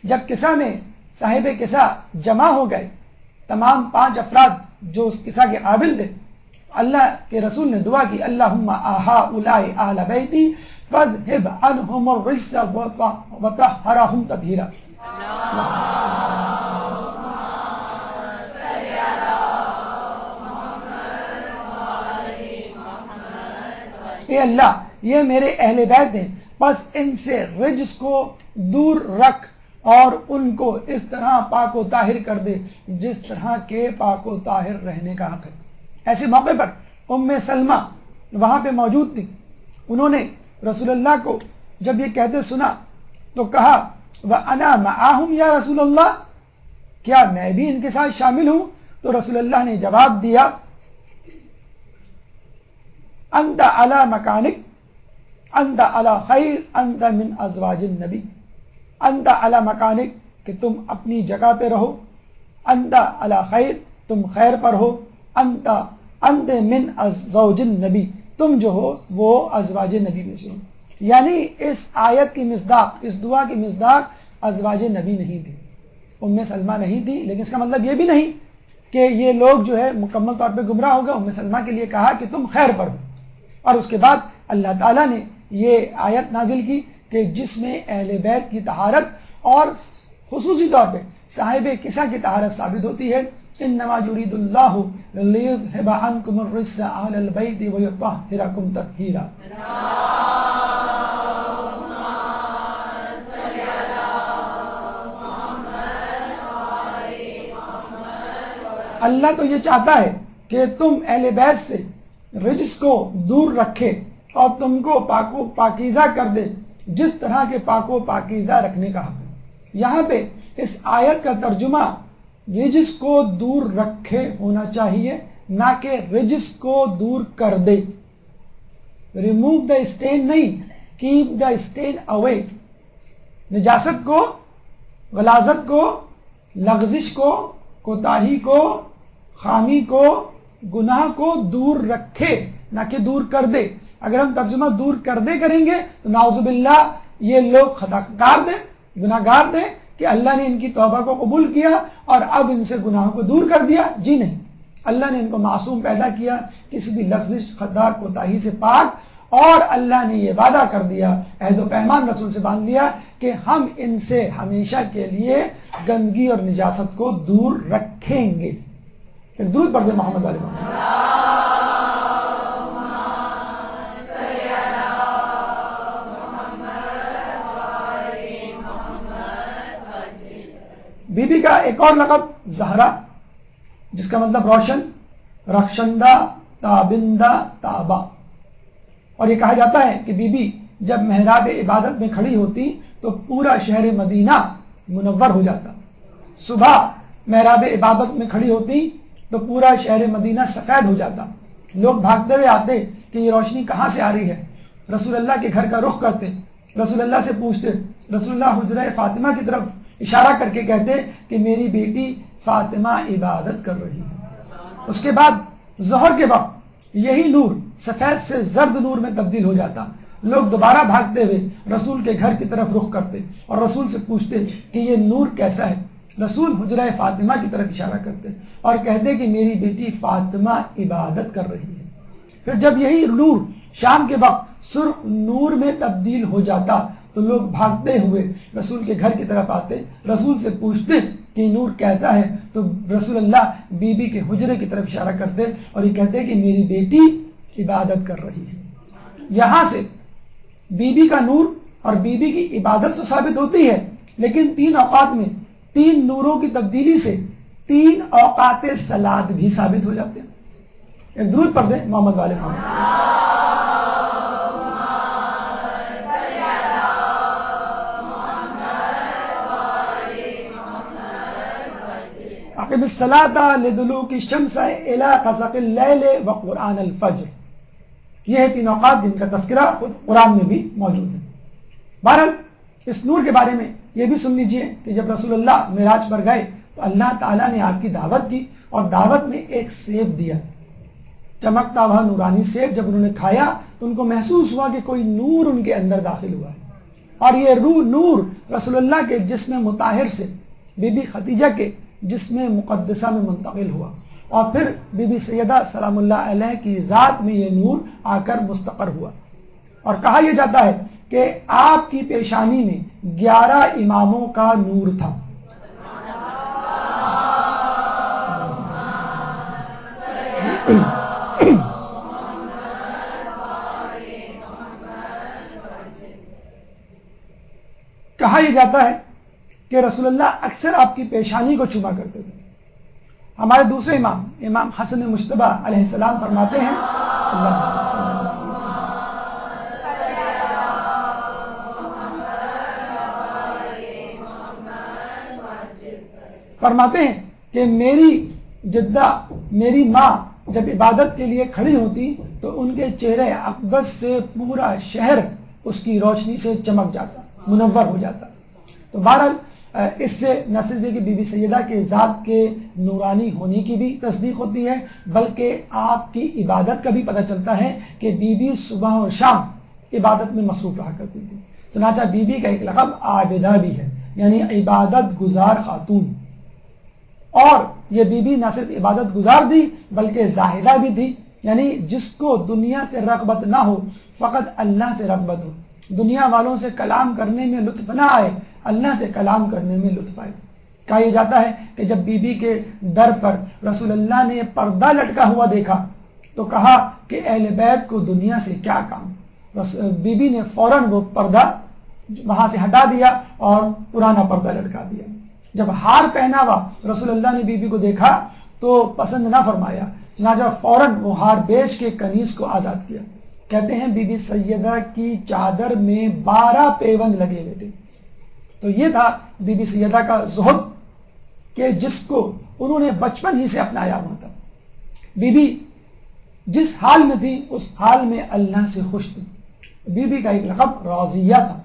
جب قصہ میں صاحب قصہ جمع ہو گئے، تمام 5 افراد جو اس قصہ کے قابل تھے، اللہ کے رسول نے دعا کی اللہم ہؤلاء اہل بیتی فاذھب عنہم الرجس وطہرہم تطہیرا. اے اللہ یہ میرے اہل بیت ہیں، بس ان سے رجس کو دور رکھ اور ان کو اس طرح پاک و طاہر کر دے جس طرح کے پاک و طاہر رہنے کا حق ہے. ایسے موقع پر ام سلمہ وہاں پہ موجود تھی. انہوں نے رسول اللہ کو جب یہ کہتے سنا تو کہا وَأَنَا مَعَهُمْ یا رسول اللہ، کیا میں بھی ان کے ساتھ شامل ہوں؟ تو رسول اللہ نے جواب دیا انت علی مکانک انت علی خیر انت من ازواج النبی. انت علی مکانک کہ تم اپنی جگہ پہ رہو، انت علی خیر تم خیر پر ہو، انت من ازواج النبی تم جو ہو وہ ازواج نبی میں سے ہو. یعنی اس آیت کی مصداق، اس دعا کی مصداق ازواج نبی نہیں تھی، ام سلمہ نہیں تھی. لیکن اس کا مطلب یہ بھی نہیں کہ یہ لوگ جو ہے مکمل طور پہ گمراہ ہو گئے. ام سلمہ کے لیے کہا کہ تم خیر پر ہو، اور اس کے بعد اللہ تعالیٰ نے یہ آیت نازل کی کہ جس میں اہل بیت کی طہارت اور خصوصی طور پہ صاحب قصہ کی طہارت ثابت ہوتی ہے. انما یرید اللہ لیذھب عنکم الرجس اہل البیت ویطہرکم تطہیرا. اللہ تو یہ چاہتا ہے کہ تم اہل بیت سے رجس کو دور رکھے اور تم کو پاک و پاکیزہ کر دے جس طرح کے پاک و پاکیزہ رکھنے کا حق ہے. یہاں پہ اس آیت کا ترجمہ رجس کو دور رکھے ہونا چاہیے، نہ کہ رجس کو دور کر دے. ریموو دا اسٹین نہیں، کیپ دا اسٹین اوے. نجاست کو، غلاظت کو، لغزش کو، کوتاہی کو، خامی کو، گناہ کو دور رکھے، نہ کہ دور کر دے. اگر ہم ترجمہ دور کر دے کریں گے تو نعوذ باللہ یہ لوگ خطا کار دیں، گناہ گار دیں کہ اللہ نے ان کی توبہ کو قبول کیا اور اب ان سے گناہوں کو دور کر دیا. جی نہیں، اللہ نے ان کو معصوم پیدا کیا، کسی بھی لغزش، خطا، کوتاہی سے پاک، اور اللہ نے یہ وعدہ کر دیا، عہد و پیمان رسول سے باندھ لیا کہ ہم ان سے ہمیشہ کے لیے گندگی اور نجاست کو دور رکھیں گے. ایک درود پڑھ دیں محمد علیہ محمد. بی بی کا ایک اور لقب زہرا، جس کا مطلب روشن، رخشندہ، تابندہ، تابہ. اور یہ کہا جاتا ہے کہ بی بی جب محراب عبادت میں کھڑی ہوتی تو پورا شہر مدینہ منور ہو جاتا. صبح محراب عبادت میں کھڑی ہوتی تو پورا شہر مدینہ سفید ہو جاتا. لوگ بھاگتے ہوئے آتے کہ یہ روشنی کہاں سے آ رہی ہے. رسول اللہ کے گھر کا رخ کرتے، رسول اللہ سے پوچھتے. رسول اللہ حجرہ فاطمہ کی طرف اشارہ کر کے کہتے کہ میری بیٹی فاطمہ عبادت کر رہی ہے. اس کے بعد ظہر کے وقت یہی نور سفید سے زرد نور میں تبدیل ہو جاتا. لوگ دوبارہ بھاگتے ہوئے رسول کے گھر کی طرف رخ کرتے اور رسول سے پوچھتے کہ یہ نور کیسا ہے. رسول حجرہ فاطمہ کی طرف اشارہ کرتے اور کہتے کہ میری بیٹی فاطمہ عبادت کر رہی ہے. پھر جب یہی نور شام کے وقت سرخ نور میں تبدیل ہو جاتا تو لوگ بھاگتے ہوئے رسول کے گھر کی طرف آتے، رسول سے پوچھتے کہ نور کیسا ہے. تو رسول اللہ بی بی کے حجرے کی طرف اشارہ کرتے اور یہ کہتے کہ میری بیٹی عبادت کر رہی ہے. یہاں سے بی بی کا نور اور بی بی کی عبادت تو ثابت ہوتی ہے، لیکن 3 اوقات میں 3 نوروں کی تبدیلی سے 3 اوقات صلات بھی ثابت ہو جاتے ہیں. ایک درود پڑھ دیں محمد والے محمد. اقم الصلاۃ لدلوک الشمس الی غسق اللیل وقرآن الفجر. یہ ہے 3 اوقات جن کا تذکرہ خود قرآن میں بھی موجود ہے. بہرحال اس نور کے بارے میں یہ بھی سن لیجئے کہ جب رسول اللہ معراج پر گئے تو اللہ تعالیٰ نے آپ کی دعوت کی اور دعوت میں ایک سیب دیا، چمکتا ہوا نورانی سیب. جب انہوں نے کھایا تو ان کو محسوس ہوا کہ کوئی نور ان کے اندر داخل ہوا ہے، اور یہ نور رسول اللہ کے جسم مطہر سے بی بی خدیجہ کے جسم مقدسہ میں منتقل ہوا، اور پھر بی بی سیدہ سلام اللہ علیہ کی ذات میں یہ نور آ کر مستقر ہوا. اور کہا یہ جاتا ہے کہ آپ کی پیشانی میں 11 اماموں کا نور تھا. کہا یہ جاتا ہے کہ رسول اللہ اکثر آپ کی پیشانی کو چوما کرتے تھے. ہمارے دوسرے امام حسن مجتبیٰ علیہ السلام فرماتے ہیں کہ میری جدہ میری ماں جب عبادت کے لیے کھڑی ہوتی تو ان کے چہرے اقدس سے پورا شہر اس کی روشنی سے چمک جاتا، منور ہو جاتا. تو بہرحال اس سے نہ صرف کہ بی بی سیدہ کے ذات کے نورانی ہونے کی بھی تصدیق ہوتی ہے، بلکہ آپ کی عبادت کا بھی پتہ چلتا ہے کہ بی بی صبح اور شام عبادت میں مصروف رہا کرتی تھی. چنانچہ بی بی کا ایک لقب عابدہ بھی ہے، یعنی عبادت گزار خاتون. اور یہ بی بی نہ صرف عبادت گزار تھی بلکہ زاہدہ بھی تھی، یعنی جس کو دنیا سے رغبت نہ ہو، فقط اللہ سے رغبت ہو. دنیا والوں سے کلام کرنے میں لطف نہ آئے، اللہ سے کلام کرنے میں لطف آئے. کہا یہ جاتا ہے کہ جب بی بی کے در پر رسول اللہ نے پردہ لٹکا ہوا دیکھا تو کہا کہ اہل بیت کو دنیا سے کیا کام. بی بی نے فوراً وہ پردہ وہاں سے ہٹا دیا اور پرانا پردہ لٹکا دیا. جب ہار پہنا ہوا رسول اللہ نے بی بی کو دیکھا تو پسند نہ فرمایا، چنانچہ فوراً وہ ہار بیچ کے کنیز کو آزاد کیا. کہتے ہیں بی بی سیدہ کی چادر میں 12 پیوند لگے ہوئے تھے. تو یہ تھا بی بی سیدہ کا زہد کہ جس کو انہوں نے بچپن ہی سے اپنایا ہوا تھا. بی بی جس حال میں تھی اس حال میں اللہ سے خوش تھی. بی بی کا ایک لقب راضیہ تھا.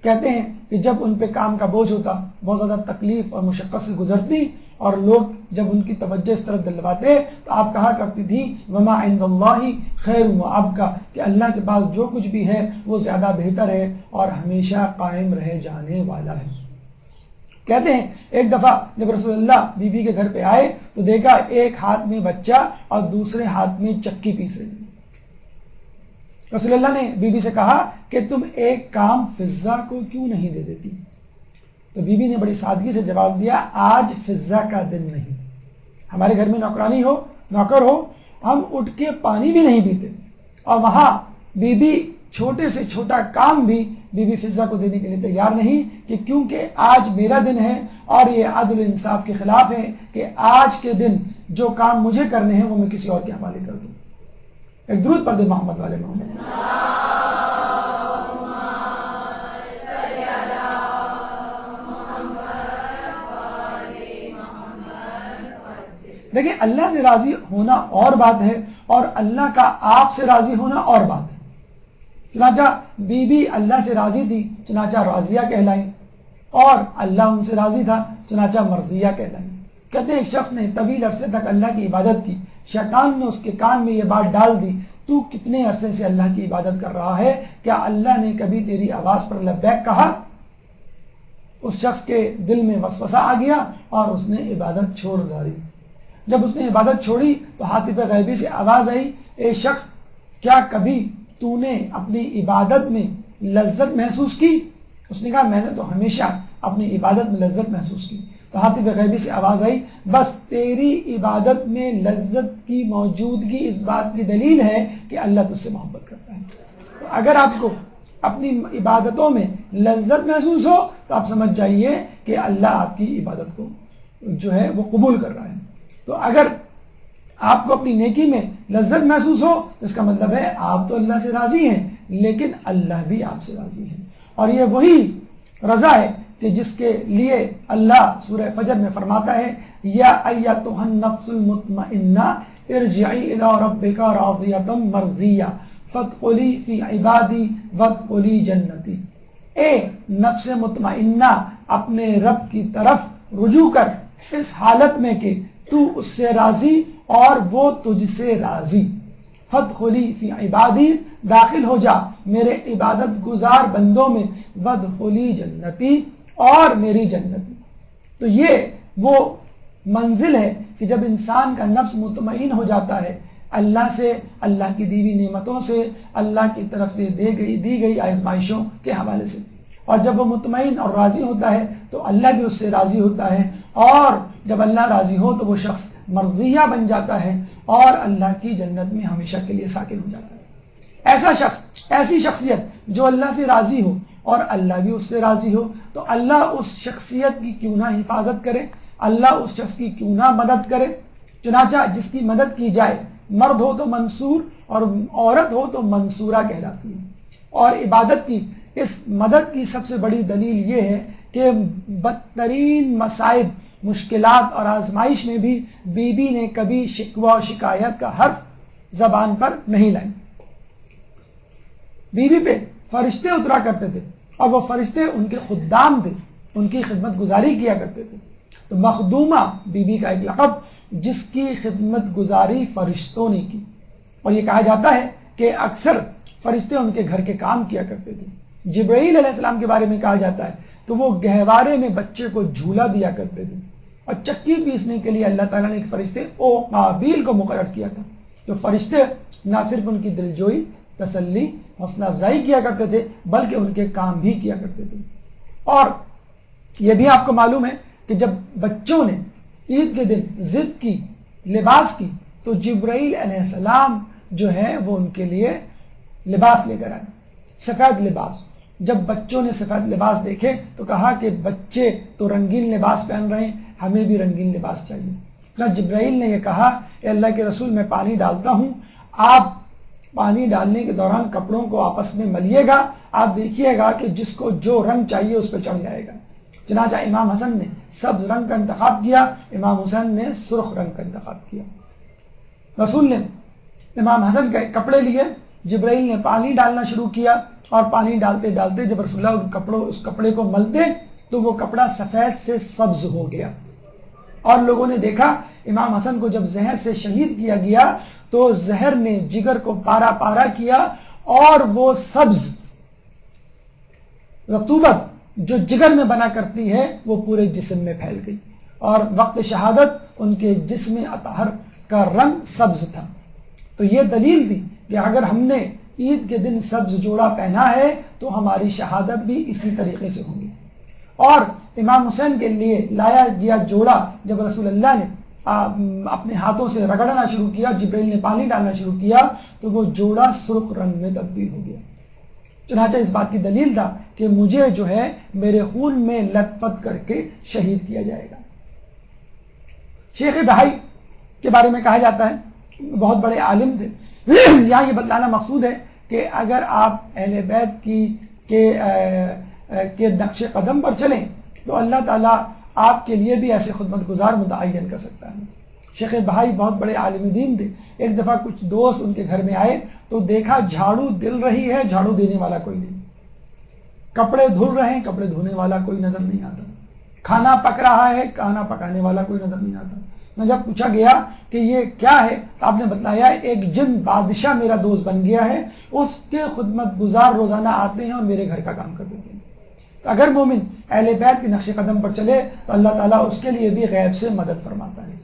کہتے ہیں کہ جب ان پہ کام کا بوجھ ہوتا، بہت زیادہ تکلیف اور مشقت سے گزرتی، اور لوگ جب ان کی توجہ اس طرف دلواتے تو آپ کہا کرتی تھی وما عند اللہ خیر وابقی، کہ اللہ کے پاس جو کچھ بھی ہے وہ زیادہ بہتر ہے اور ہمیشہ قائم رہ جانے والا ہے. کہتے ہیں ایک دفعہ جب رسول اللہ بی بی کے گھر پہ آئے تو دیکھا ایک ہاتھ میں بچہ اور دوسرے ہاتھ میں چکی پیس رہی. رسول اللہ نے بی بی سے کہا کہ تم ایک کام فضہ کو کیوں نہیں دے دیتی؟ تو بی بی نے بڑی سادگی سے جواب دیا آج فضہ کا دن نہیں. ہمارے گھر میں نوکرانی ہو، نوکر ہو، ہم اٹھ کے پانی بھی نہیں پیتے، اور وہاں بی بی چھوٹے سے چھوٹا کام بھی بی بی فضہ کو دینے کے لیے تیار نہیں، کہ کیونکہ آج میرا دن ہے اور یہ عدل و انصاف کے خلاف ہے کہ آج کے دن جو کام مجھے کرنے ہیں وہ میں کسی اور کے حوالے کر دوں. ایک درود پڑھ دے محمد والے محمد. دیکھیں اللہ سے راضی ہونا اور بات ہے اور اللہ کا آپ سے راضی ہونا اور بات ہے. چنانچہ بی بی اللہ سے راضی تھی چنانچہ راضیہ کہلائیں، اور اللہ ان سے راضی تھا چنانچہ مرضیہ کہلائیں. کہتے ہیں ایک شخص نے طویل عرصے تک اللہ کی عبادت کی، شیطان نے اس کے کان میں یہ بات ڈال دی تو کتنے عرصے سے اللہ کی عبادت کر رہا ہے، کیا اللہ نے کبھی تیری آواز پر لبیک کہا؟ اس شخص کے دل میں وسوسہ آ گیا اور اس نے عبادت چھوڑ ڈالی. جب اس نے عبادت چھوڑی تو حاطف غیبی سے آواز آئی اے شخص کیا کبھی تو نے اپنی عبادت میں لذت محسوس کی؟ اس نے کہا میں نے تو ہمیشہ اپنی عبادت میں لذت محسوس کی. تو حاطف غیبی سے آواز آئی بس تیری عبادت میں لذت کی موجودگی اس بات کی دلیل ہے کہ اللہ تجھ سے محبت کرتا ہے. تو اگر آپ کو اپنی عبادتوں میں لذت محسوس ہو تو آپ سمجھ جائیے کہ اللہ آپ کی عبادت کو جو ہے وہ قبول کر رہا ہے. تو اگر آپ کو اپنی نیکی میں لذت محسوس ہو تو اس کا مطلب ہے آپ تو اللہ سے راضی ہیں، لیکن اللہ بھی آپ سے راضی ہے۔ اور یہ وہی رضا ہے کہ جس کے لیے اللہ سورہ فجر میں فرماتا ہے یا ایتھا النفس المطمئنہ ارجعی الی ربک راضیۃ مرضیہ فادخلی فی عبادی وادخلی جنتی۔ اے نفس مطمئنہ، اپنے رب کی طرف رجوع کر اس حالت میں کہ تو اس سے راضی اور وہ تجھ سے راضی۔ فادخلی فی عبادی، داخل ہو جا میرے عبادت گزار بندوں میں، وادخلی جنتی، اور میری جنت میں۔ تو یہ وہ منزل ہے کہ جب انسان کا نفس مطمئن ہو جاتا ہے اللہ سے، اللہ کی دی ہوئی نعمتوں سے، اللہ کی طرف سے دی گئی آزمائشوں کے حوالے سے، اور جب وہ مطمئن اور راضی ہوتا ہے تو اللہ بھی اس سے راضی ہوتا ہے، اور جب اللہ راضی ہو تو وہ شخص مرضیہ بن جاتا ہے اور اللہ کی جنت میں ہمیشہ کے لیے ساکن ہو جاتا ہے۔ ایسا شخص، ایسی شخصیت جو اللہ سے راضی ہو اور اللہ بھی اس سے راضی ہو، تو اللہ اس شخصیت کی کیوں نہ حفاظت کرے، اللہ اس شخص کی کیوں نہ مدد کرے۔ چنانچہ جس کی مدد کی جائے، مرد ہو تو منصور اور عورت ہو تو منصورہ کہلاتی ہے۔ اور عبادت کی اس مدد کی سب سے بڑی دلیل یہ ہے کہ بدترین مصائب، مشکلات اور آزمائش میں بھی بی بی نے کبھی شکوہ و شکایت کا حرف زبان پر نہیں لائی۔ بی بی پہ فرشتے اترا کرتے تھے اور وہ فرشتے ان کے خدام تھے، ان کی خدمت گزاری کیا کرتے تھے۔ تو مخدومہ بی بی کا ایک لقب جس کی خدمت گزاری فرشتوں نے کی، اور یہ کہا جاتا ہے کہ اکثر فرشتے ان کے گھر کے کام کیا کرتے تھے۔ جبرائیل علیہ السلام کے بارے میں کہا جاتا ہے کہ وہ گہوارے میں بچے کو جھولا دیا کرتے تھے، اور چکی پیسنے کے لیے اللہ تعالیٰ نے ایک فرشتے قابیل کو مقرر کیا تھا۔ تو فرشتے نہ صرف ان کی دلجوئی، تسلی، حوصلہ افزائی کیا کرتے تھے بلکہ ان کے کام بھی کیا کرتے تھے۔ اور یہ بھی آپ کو معلوم ہے کہ جب بچوں نے عید کے دن ضد کی، لباس کی، تو جبرائیل علیہ السلام جو ہے وہ ان کے لیے لباس لے کر آئے، سفید لباس۔ جب بچوں نے سفید لباس دیکھے تو کہا کہ بچے تو رنگین لباس پہن رہے ہیں، ہمیں بھی رنگین لباس چاہیے۔ جبرائیل نے یہ کہا اے اللہ کے رسول، میں پانی ڈالتا ہوں، آپ پانی ڈالنے کے دوران کپڑوں کو آپس میں ملیے گا، آپ دیکھیے گا کہ جس کو جو رنگ چاہیے اس پہ چڑھ جائے گا۔ چنانچہ امام حسن نے سبز رنگ کا انتخاب کیا، امام حسین نے سرخ رنگ کا انتخاب کیا۔ رسول نے امام حسن کے کپڑے لیے، جبرائیل نے پانی ڈالنا شروع کیا، اور پانی ڈالتے ڈالتے جب رسول اللہ اس کپڑے کو ملتے تو وہ کپڑا سفید سے سبز ہو گیا، اور لوگوں نے دیکھا امام حسن کو جب زہر سے شہید کیا گیا تو زہر نے جگر کو پارا پارا کیا، اور وہ سبز رطوبت جو جگر میں بنا کرتی ہے وہ پورے جسم میں پھیل گئی، اور وقت شہادت ان کے جسم اطہر کا رنگ سبز تھا۔ تو یہ دلیل تھی کہ اگر ہم نے عید کے دن سبز جوڑا پہنا ہے تو ہماری شہادت بھی اسی طریقے سے ہوگی۔ اور امام حسین کے لیے لایا گیا جوڑا جب رسول اللہ نے اپنے ہاتھوں سے رگڑنا شروع کیا، جبرائیل نے پانی ڈالنا شروع کیا تو وہ جوڑا سرخ رنگ میں تبدیل ہو گیا۔ چنانچہ اس بات کی دلیل تھا کہ مجھے جو ہے میرے خون میں لت پت کر کے شہید کیا جائے گا۔ شیخ بہائی کے بارے میں کہا جاتا ہے بہت بڑے عالم تھے۔ یہاں یہ بتلانا مقصود ہے کہ اگر آپ اہل بیت کے نقش قدم پر چلیں تو اللہ تعالیٰ آپ کے لیے بھی ایسے خدمت گزار متعین کر سکتا ہے۔ شیخ بہائی بہت بڑے عالم دین تھے۔ ایک دفعہ کچھ دوست ان کے گھر میں آئے تو دیکھا جھاڑو دل رہی ہے، جھاڑو دینے والا کوئی نہیں، کپڑے دھل رہے ہیں، کپڑے دھونے والا کوئی نظر نہیں آتا، کھانا پک رہا ہے، کھانا پکانے والا کوئی نظر نہیں آتا۔ میں جب پوچھا گیا کہ یہ کیا ہے تو آپ نے بتلایا ایک جن بادشاہ میرا دوست بن گیا ہے، اس کے خدمت گزار روزانہ آتے ہیں اور میرے گھر کا کام کر دیتے ہیں۔ تو اگر مومن اہل بیت کے نقش قدم پر چلے تو اللہ تعالیٰ اس کے لیے بھی غیب سے مدد فرماتا ہے۔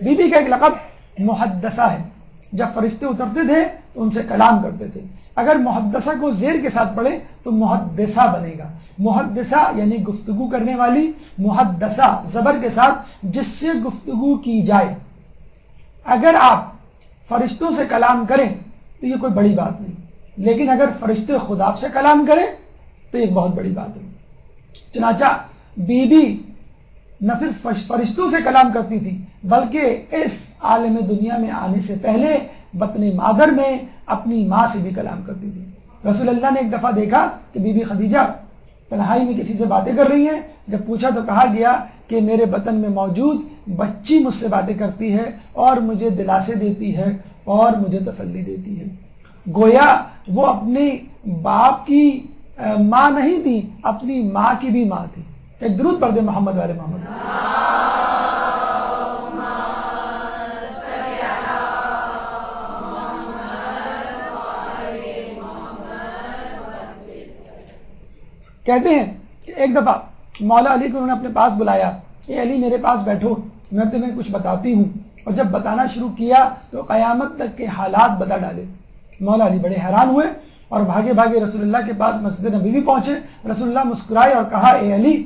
بی بی کا ایک لقب محدثہ ہے۔ جب فرشتے اترتے تھے تو ان سے کلام کرتے تھے۔ اگر محدثہ کو زیر کے ساتھ پڑھے تو محدثہ بنے گا۔ محدثہ یعنی گفتگو کرنے والی، محدثہ زبر کے ساتھ جس سے گفتگو کی جائے۔ اگر آپ فرشتوں سے کلام کریں تو یہ کوئی بڑی بات نہیں، لیکن اگر فرشتے خود آپ سے کلام کریں تو یہ بہت بڑی بات ہے۔ چنانچہ بی بی نہ صرف فرشتوں سے کلام کرتی تھی بلکہ اس عالم دنیا میں آنے سے پہلے بطن مادر میں اپنی ماں سے بھی کلام کرتی تھی۔ رسول اللہ نے ایک دفعہ دیکھا کہ بی بی خدیجہ تنہائی میں کسی سے باتیں کر رہی ہیں۔ جب پوچھا تو کہا گیا کہ میرے بطن میں موجود بچی مجھ سے باتیں کرتی ہے اور مجھے دلاسے دیتی ہے اور مجھے تسلی دیتی ہے۔ گویا وہ اپنے باپ کی ماں نہیں تھی، اپنی ماں کی بھی ماں تھی۔ ایک درود پڑھ دیں محمد والے محمد۔ کہتے ہیں کہ ایک دفعہ مولا علی کو انہوں نے اپنے پاس بلایا، اے علی میرے پاس بیٹھو، میں تمہیں کچھ بتاتی ہوں۔ اور جب بتانا شروع کیا تو قیامت تک کے حالات بتا ڈالے۔ مولا علی بڑے حیران ہوئے اور بھاگے بھاگے رسول اللہ کے پاس مسجد نبوی پہنچے۔ رسول اللہ مسکرائے اور کہا، اے علی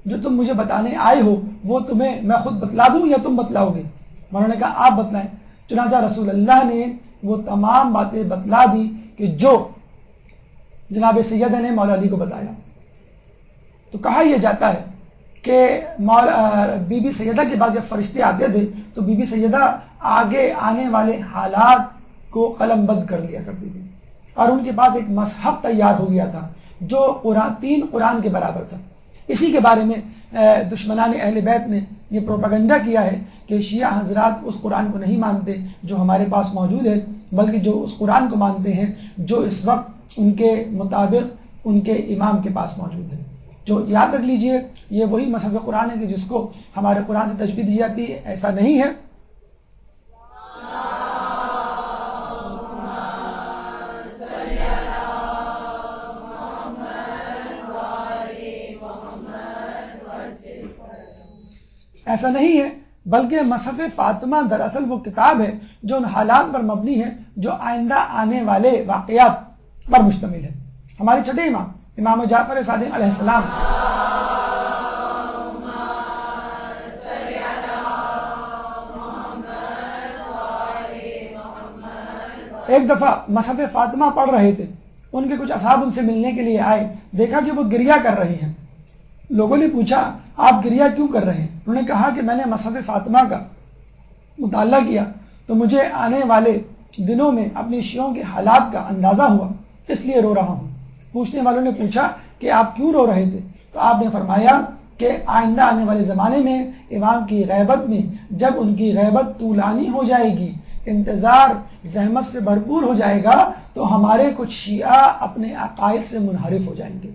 جو تم مجھے بتانے آئے ہو وہ تمہیں میں خود بتلا دوں یا تم بتلاؤ گے؟ مولا نے کہا آپ بتلائیں۔ چنانچہ رسول اللہ نے وہ تمام باتیں بتلا دی کہ جو جناب سیدہ نے مولا علی کو بتایا۔ تو کہا یہ جاتا ہے کہ بی بی سیدہ کے بعد جب فرشتے آتے تھے تو بی بی سیدہ آگے آنے والے حالات کو قلم بند کر لیا کرتی تھی، اور ان کے پاس ایک مصحف تیار ہو گیا تھا جو 3 قرآن کے برابر تھا۔ اسی کے بارے میں دشمنان اہل بیت نے یہ پروپیگنڈا کیا ہے کہ شیعہ حضرات اس قرآن کو نہیں مانتے جو ہمارے پاس موجود ہے، بلکہ جو اس قرآن کو مانتے ہیں جو اس وقت ان کے مطابق ان کے امام کے پاس موجود ہے۔ جو یاد رکھ لیجئے یہ وہی مصحف قرآن ہے کہ جس کو ہمارے قرآن سے تشبیہ دی جاتی ہے، ایسا نہیں ہے۔ ایسا نہیں ہے، بلکہ مصحف فاطمہ دراصل وہ کتاب ہے جو ان حالات پر مبنی ہے جو آئندہ آنے والے واقعات پر مشتمل ہے۔ ہمارے چھٹے امام جعفر صادق علیہ السلام ایک دفعہ مصحف فاطمہ پڑھ رہے تھے، ان کے کچھ اصحاب ان سے ملنے کے لیے آئے، دیکھا کہ وہ گریہ کر رہے ہیں۔ لوگوں نے پوچھا آپ گریہ کیوں کر رہے ہیں؟ انہوں نے کہا کہ میں نے مصحف فاطمہ کا مطالعہ کیا تو مجھے آنے والے دنوں میں اپنے شیعوں کے حالات کا اندازہ ہوا، اس لیے رو رہا ہوں۔ پوچھنے والوں نے پوچھا کہ آپ کیوں رو رہے تھے؟ تو آپ نے فرمایا کہ آئندہ آنے والے زمانے میں امام کی غیبت میں جب ان کی غیبت طولانی ہو جائے گی، انتظار زحمت سے بھرپور ہو جائے گا، تو ہمارے کچھ شیعہ اپنے عقائد سے منحرف ہو جائیں گے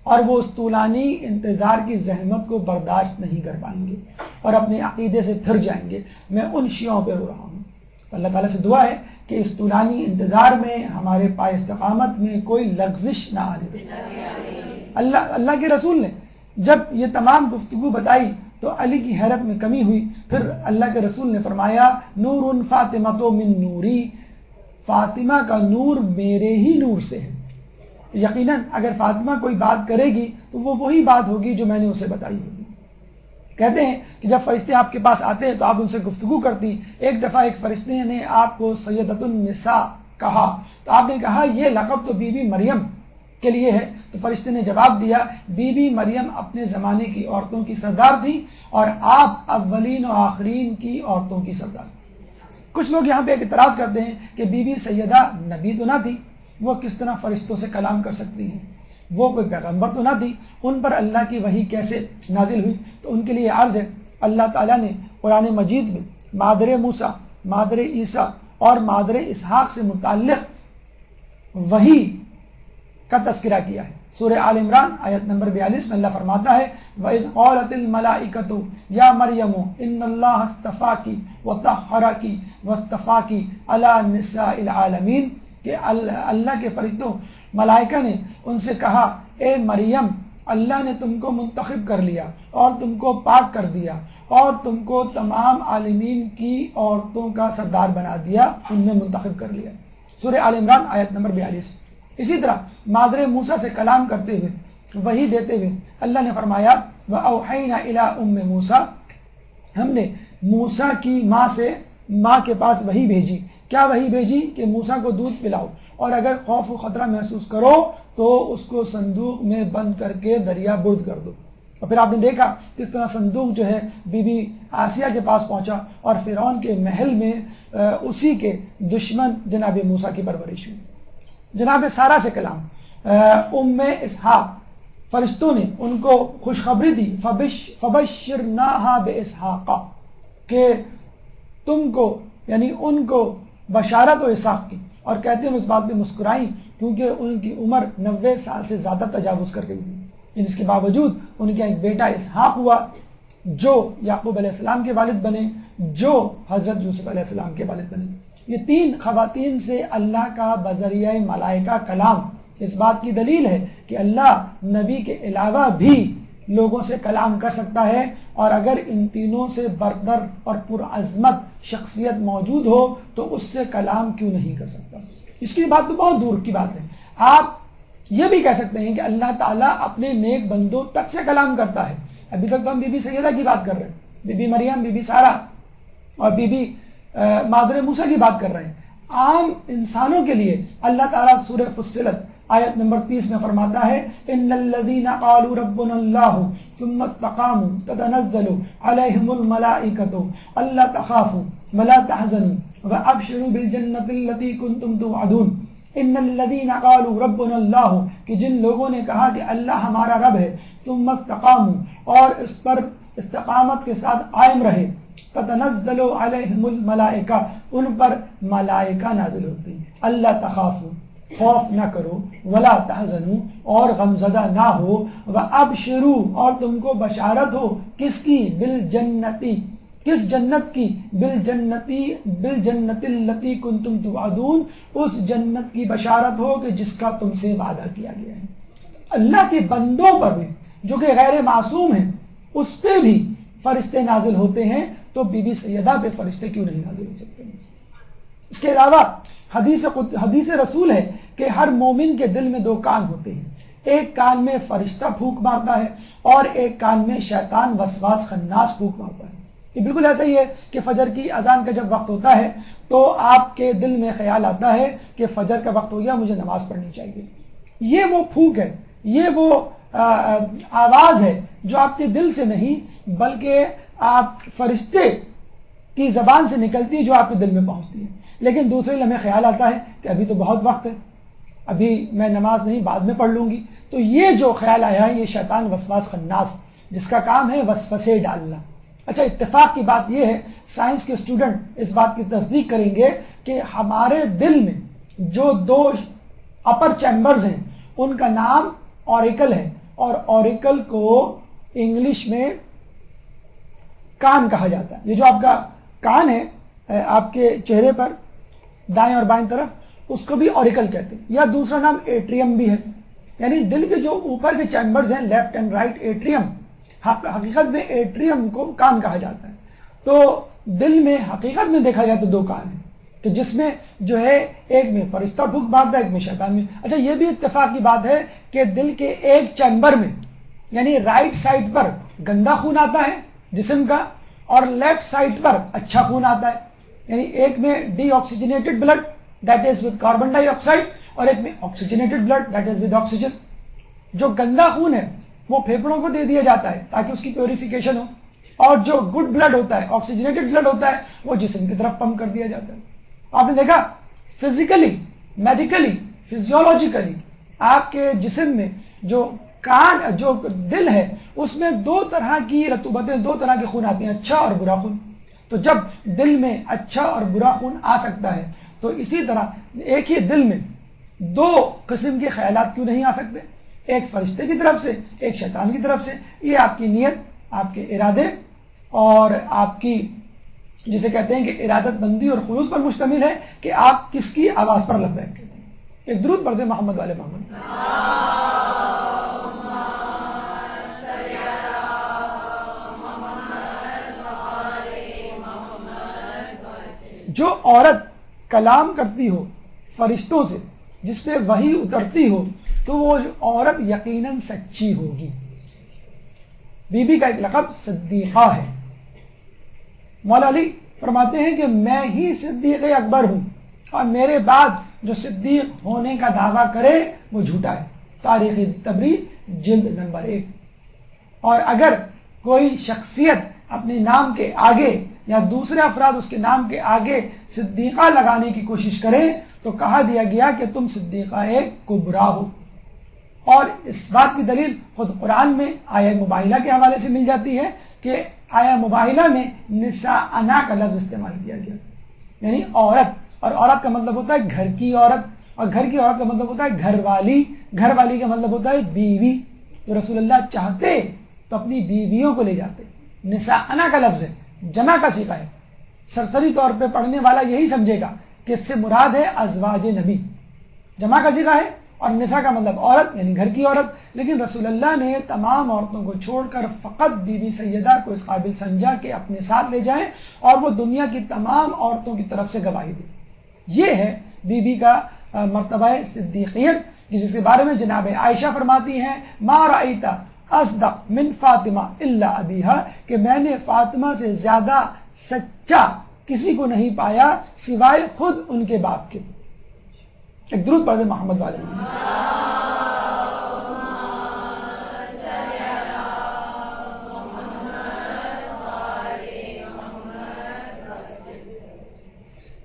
اور وہ اس طولانی انتظار کی زحمت کو برداشت نہیں کر پائیں گے اور اپنے عقیدے سے پھر جائیں گے۔ میں ان شیعوں پہ رو رہا ہوں۔ تو اللہ تعالیٰ سے دعا ہے کہ اس طولانی انتظار میں ہمارے پائے استقامت میں کوئی لغزش نہ آنے دے۔ اللہ کے رسول نے جب یہ تمام گفتگو بتائی تو علی کی حیرت میں کمی ہوئی۔ پھر اللہ کے رسول نے فرمایا، نور فاطمہ من نوری، فاطمہ کا نور میرے ہی نور سے ہے۔ یقیناً اگر فاطمہ کوئی بات کرے گی تو وہ وہی بات ہوگی جو میں نے اسے بتائی ہوگی۔ کہتے ہیں کہ جب فرشتے آپ کے پاس آتے ہیں تو آپ ان سے گفتگو کرتی۔ ایک دفعہ ایک فرشتے نے آپ کو سیدۃ النساء کہا تو آپ نے کہا یہ لقب تو بی بی مریم کے لیے ہے۔ تو فرشتے نے جواب دیا، بی بی مریم اپنے زمانے کی عورتوں کی سردار تھی اور آپ اولین و آخرین کی عورتوں کی سردار۔ کچھ لوگ یہاں پہ ایک اعتراض کرتے ہیں کہ بی بی سیدہ نبی تو نہ تھی، وہ کس طرح فرشتوں سے کلام کر سکتی ہیں؟ وہ کوئی پیغمبر تو نہ تھی، ان پر اللہ کی وحی کیسے نازل ہوئی؟ تو ان کے لیے عرض ہے، اللہ تعالیٰ نے قرآن مجید میں مادر موسیٰ، مادر عیسیٰ اور مادر اسحاق سے متعلق وحی کا تذکرہ کیا ہے۔ سورہ آل عمران آیت نمبر 42 میں اللہ فرماتا ہے، وَإِذْ قَالَتِ الْمَلَائِكَةُ يَا مَرْيَمُ إِنَّ اللَّهَ اصْطَفَاكِ وَطَهَّرَكِ وَاصْطَفَاكِ عَلَى نِسَاءِ الْعَالَمِينَ کہ اللہ کے فرشتوں ملائکہ نے ان سے کہا، اے مریم اللہ نے تم کو منتخب کر لیا اور تم کو پاک کر دیا اور تم کو تمام عالمین کی عورتوں کا سردار بنا دیا، ان میں منتخب کر لیا۔ سورہ آل عمران آیت نمبر 42۔ اسی طرح مادر موسیٰ سے کلام کرتے ہوئے، وحی دیتے ہوئے اللہ نے فرمایا، وَأَوْحَيْنَا إِلَىٰ أُمِّ مُوسَىٰ، ہم نے موسیٰ کی ماں کے پاس وحی بھیجی۔ کیا وحی بھیجی؟ کہ موسیٰ کو دودھ پلاؤ اور اگر خوف و خطرہ محسوس کرو تو اس کو صندوق میں بند کر کے دریا برد کر دو۔ اور پھر آپ نے دیکھا کس طرح صندوق جو ہے بی بی آسیہ کے پاس پہنچا اور فرعون کے محل میں اسی کے دشمن جناب موسیٰ کی پرورش ہوئی. جناب سارہ سے کلام، ام اسحاق، فرشتوں نے ان کو خوشخبری دی، فبشرناہا باسحاق، کہ تم کو یعنی ان کو بشارت و اسحاق کی. اور کہتے ہیں اس بات پہ مسکرائیں کیونکہ ان کی عمر 90 سال سے زیادہ تجاوز کر گئی تھی. اس کے باوجود ان کا ایک بیٹا اسحاق ہوا جو یعقوب علیہ السلام کے والد بنے، جو حضرت یوسف علیہ السلام کے والد بنے. یہ 3 خواتین سے اللہ کا بذریعہ ملائکہ کلام اس بات کی دلیل ہے کہ اللہ نبی کے علاوہ بھی لوگوں سے کلام کر سکتا ہے، اور اگر ان تینوں سے برتر اور پرعظمت شخصیت موجود ہو تو اس سے کلام کیوں نہیں کر سکتا. اس کی بات تو بہت دور کی بات ہے. آپ یہ بھی کہہ سکتے ہیں کہ اللہ تعالیٰ اپنے نیک بندوں تک سے کلام کرتا ہے. ابھی تک تو ہم بی بی سیدہ کی بات کر رہے ہیں، بی بی مریم، بی بی سارہ اور بی بی مادر موسیٰ کی بات کر رہے ہیں. عام انسانوں کے لیے اللہ تعالیٰ سورہ فصلت آیت نمبر 30 میں فرماتا ہے ان الذين قالوا ربنا الله ثم استقاموا تتنزل عليهم الملائكة الا تخافوا ولا تحزنوا وابشروا بالجنة التي كنتم توعدون. ان الذين قالوا ربنا الله، کہ جن لوگوں نے کہا کہ اللہ ہمارا رب ہے، ثم استقاموا، اور اس پر استقامت کے ساتھ قائم رہے، تتنزل علیہم الملائکہ، ان پر ملائکہ نازل ہوتی ہیں. اللہ تخافوا، خوف نہ کرو، ولا تحزنوا، اور غمزدہ نہ ہو، وابشروا، اور تم کو بشارت ہو کس کی؟ بالجنتی، کس جنت کی؟ بالجنت التی کنتم توعدون، اس جنت کی بشارت ہو کہ جس کا تم سے وعدہ کیا گیا ہے. اللہ کے بندوں پر بھی جو کہ غیر معصوم ہیں اس پہ بھی فرشتے نازل ہوتے ہیں، تو بی بی سیدہ پہ فرشتے کیوں نہیں نازل ہو سکتے ہیں؟ اس کے علاوہ حدیث رسول ہے کہ ہر مومن کے دل میں 2 کان ہوتے ہیں. ایک کان میں فرشتہ پھونک مارتا ہے اور ایک کان میں شیطان وسواس خناس پھونک مارتا ہے. یہ بالکل ایسا ہی ہے کہ فجر کی اذان کا جب وقت ہوتا ہے تو آپ کے دل میں خیال آتا ہے کہ فجر کا وقت ہو گیا، مجھے نماز پڑھنی چاہیے. یہ وہ پھونک ہے، یہ وہ آواز ہے جو آپ کے دل سے نہیں بلکہ آپ فرشتے کی زبان سے نکلتی ہے، جو آپ کے دل میں پہنچتی ہے. لیکن دوسرے لمحے خیال آتا ہے کہ ابھی تو بہت وقت ہے، ابھی میں نماز نہیں، بعد میں پڑھ لوں گی. تو یہ جو خیال آیا ہے یہ شیطان وسواس خناس جس کا کام ہے وسوسے ڈالنا. اچھا، اتفاق کی بات یہ ہے، سائنس کے اسٹوڈنٹ اس بات کی تصدیق کریں گے کہ ہمارے دل میں جو 2 اپر چیمبرز ہیں ان کا نام اوریکل ہے، اور اوریکل کو انگلش میں کان کہا جاتا ہے. یہ جو آپ کا کان ہے آپ کے چہرے پر دائیں اور بائیں طرف، اس کو بھی اوریکل کہتے ہیں، یا دوسرا نام ایٹریم بھی ہے. یعنی دل کے جو اوپر کے چیمبرز ہیں، لیفٹ اینڈ رائٹ ایٹریم، حقیقت میں ایٹریم کو کان کہا جاتا ہے. تو دل میں حقیقت میں دیکھا جائے تو 2 کان ہیں کہ جس میں جو ہے ایک میں فرشتہ پھونک مارتا ہے، ایک میں شیطان میں. اچھا، یہ بھی اتفاق کی بات ہے کہ دل کے ایک چیمبر میں یعنی رائٹ سائڈ پر گندا خون آتا ہے جسم کا، اور لیفٹ سائڈ پر اچھا خون آتا ہے. یعنی ایک میں D oxygenated blood that is with carbon dye oxide, اور ایک میں oxygenated blood that is with oxygen. جو گندا خون ہے وہ پھیپھڑوں کو دے دیا جاتا ہے تاکہ اس کی پیوریفیکیشن ہو، اور جو گڈ بلڈ ہوتا ہے، آکسیجنیٹڈ بلڈ ہوتا ہے، وہ جسم کی طرف پمپ کر دیا جاتا ہے. آپ نے دیکھا فزیکلی، میڈیکلی، فزیولوجیکلی آپ کے جسم میں جو دل ہے اس میں 2 طرح کی رطوبتیں، 2 طرح کے خون آتے ہیں، اچھا اور برا خون. تو جب دل میں اچھا اور برا خون آ سکتا ہے تو اسی طرح ایک ہی دل میں 2 قسم کے خیالات کیوں نہیں آ سکتے؟ ایک فرشتے کی طرف سے، ایک شیطان کی طرف سے. یہ آپ کی نیت، آپ کے ارادے اور آپ کی جسے کہتے ہیں کہ ارادت مندی اور خلوص پر مشتمل ہے کہ آپ کس کی آواز پر لبیک کہتے ہیں. ایک درود پڑھ دیں محمد والے محمد. جو عورت کلام کرتی ہو فرشتوں سے، جس پہ وحی اترتی ہو، تو وہ عورت یقیناً سچی ہوگی. بی بی کا ایک لقب صدیقہ ہے. مولا علی فرماتے ہیں کہ میں ہی صدیق اکبر ہوں، اور میرے بعد جو صدیق ہونے کا دعویٰ کرے وہ جھوٹا ہے. تاریخ تبری جلد نمبر 1. اور اگر کوئی شخصیت اپنے نام کے آگے یا دوسرے افراد اس کے نام کے آگے صدیقہ لگانے کی کوشش کریں تو کہا دیا گیا کہ تم صدیقہ کبریٰ ہو. اور اس بات کی دلیل خود قرآن میں آیہ مباہلہ کے حوالے سے مل جاتی ہے کہ آیہ مباہلہ میں نساءنا کا لفظ استعمال کیا گیا، یعنی عورت، اور عورت کا مطلب ہوتا ہے گھر کی عورت، اور گھر کی عورت کا مطلب ہوتا ہے گھر والی، گھر والی کا مطلب ہوتا ہے بیوی. تو رسول اللہ چاہتے تو اپنی بیویوں کو لے جاتے. نساءنا کا لفظ ہے، جمع کا صیغہ ہے. سرسری طور پہ پڑھنے والا یہی سمجھے گا کہ اس سے مراد ہے ازواج نبی، جمع کا صیغہ ہے، اور نساء کا مطلب عورت یعنی گھر کی عورت. لیکن رسول اللہ نے تمام عورتوں کو چھوڑ کر فقط بی بی سیدہ کو اس قابل سمجھا کہ اپنے ساتھ لے جائیں، اور وہ دنیا کی تمام عورتوں کی طرف سے گواہی دی. یہ ہے بی بی کا مرتبہ صدیقیت، جس کے بارے میں جناب عائشہ فرماتی ہیں ما رأیت اصدق من فاطمہ الا ابیہا، کہ میں نے فاطمہ سے زیادہ سچا کسی کو نہیں پایا سوائے خود ان کے باپ کے. ایک درود پڑھ دیں محمد والے.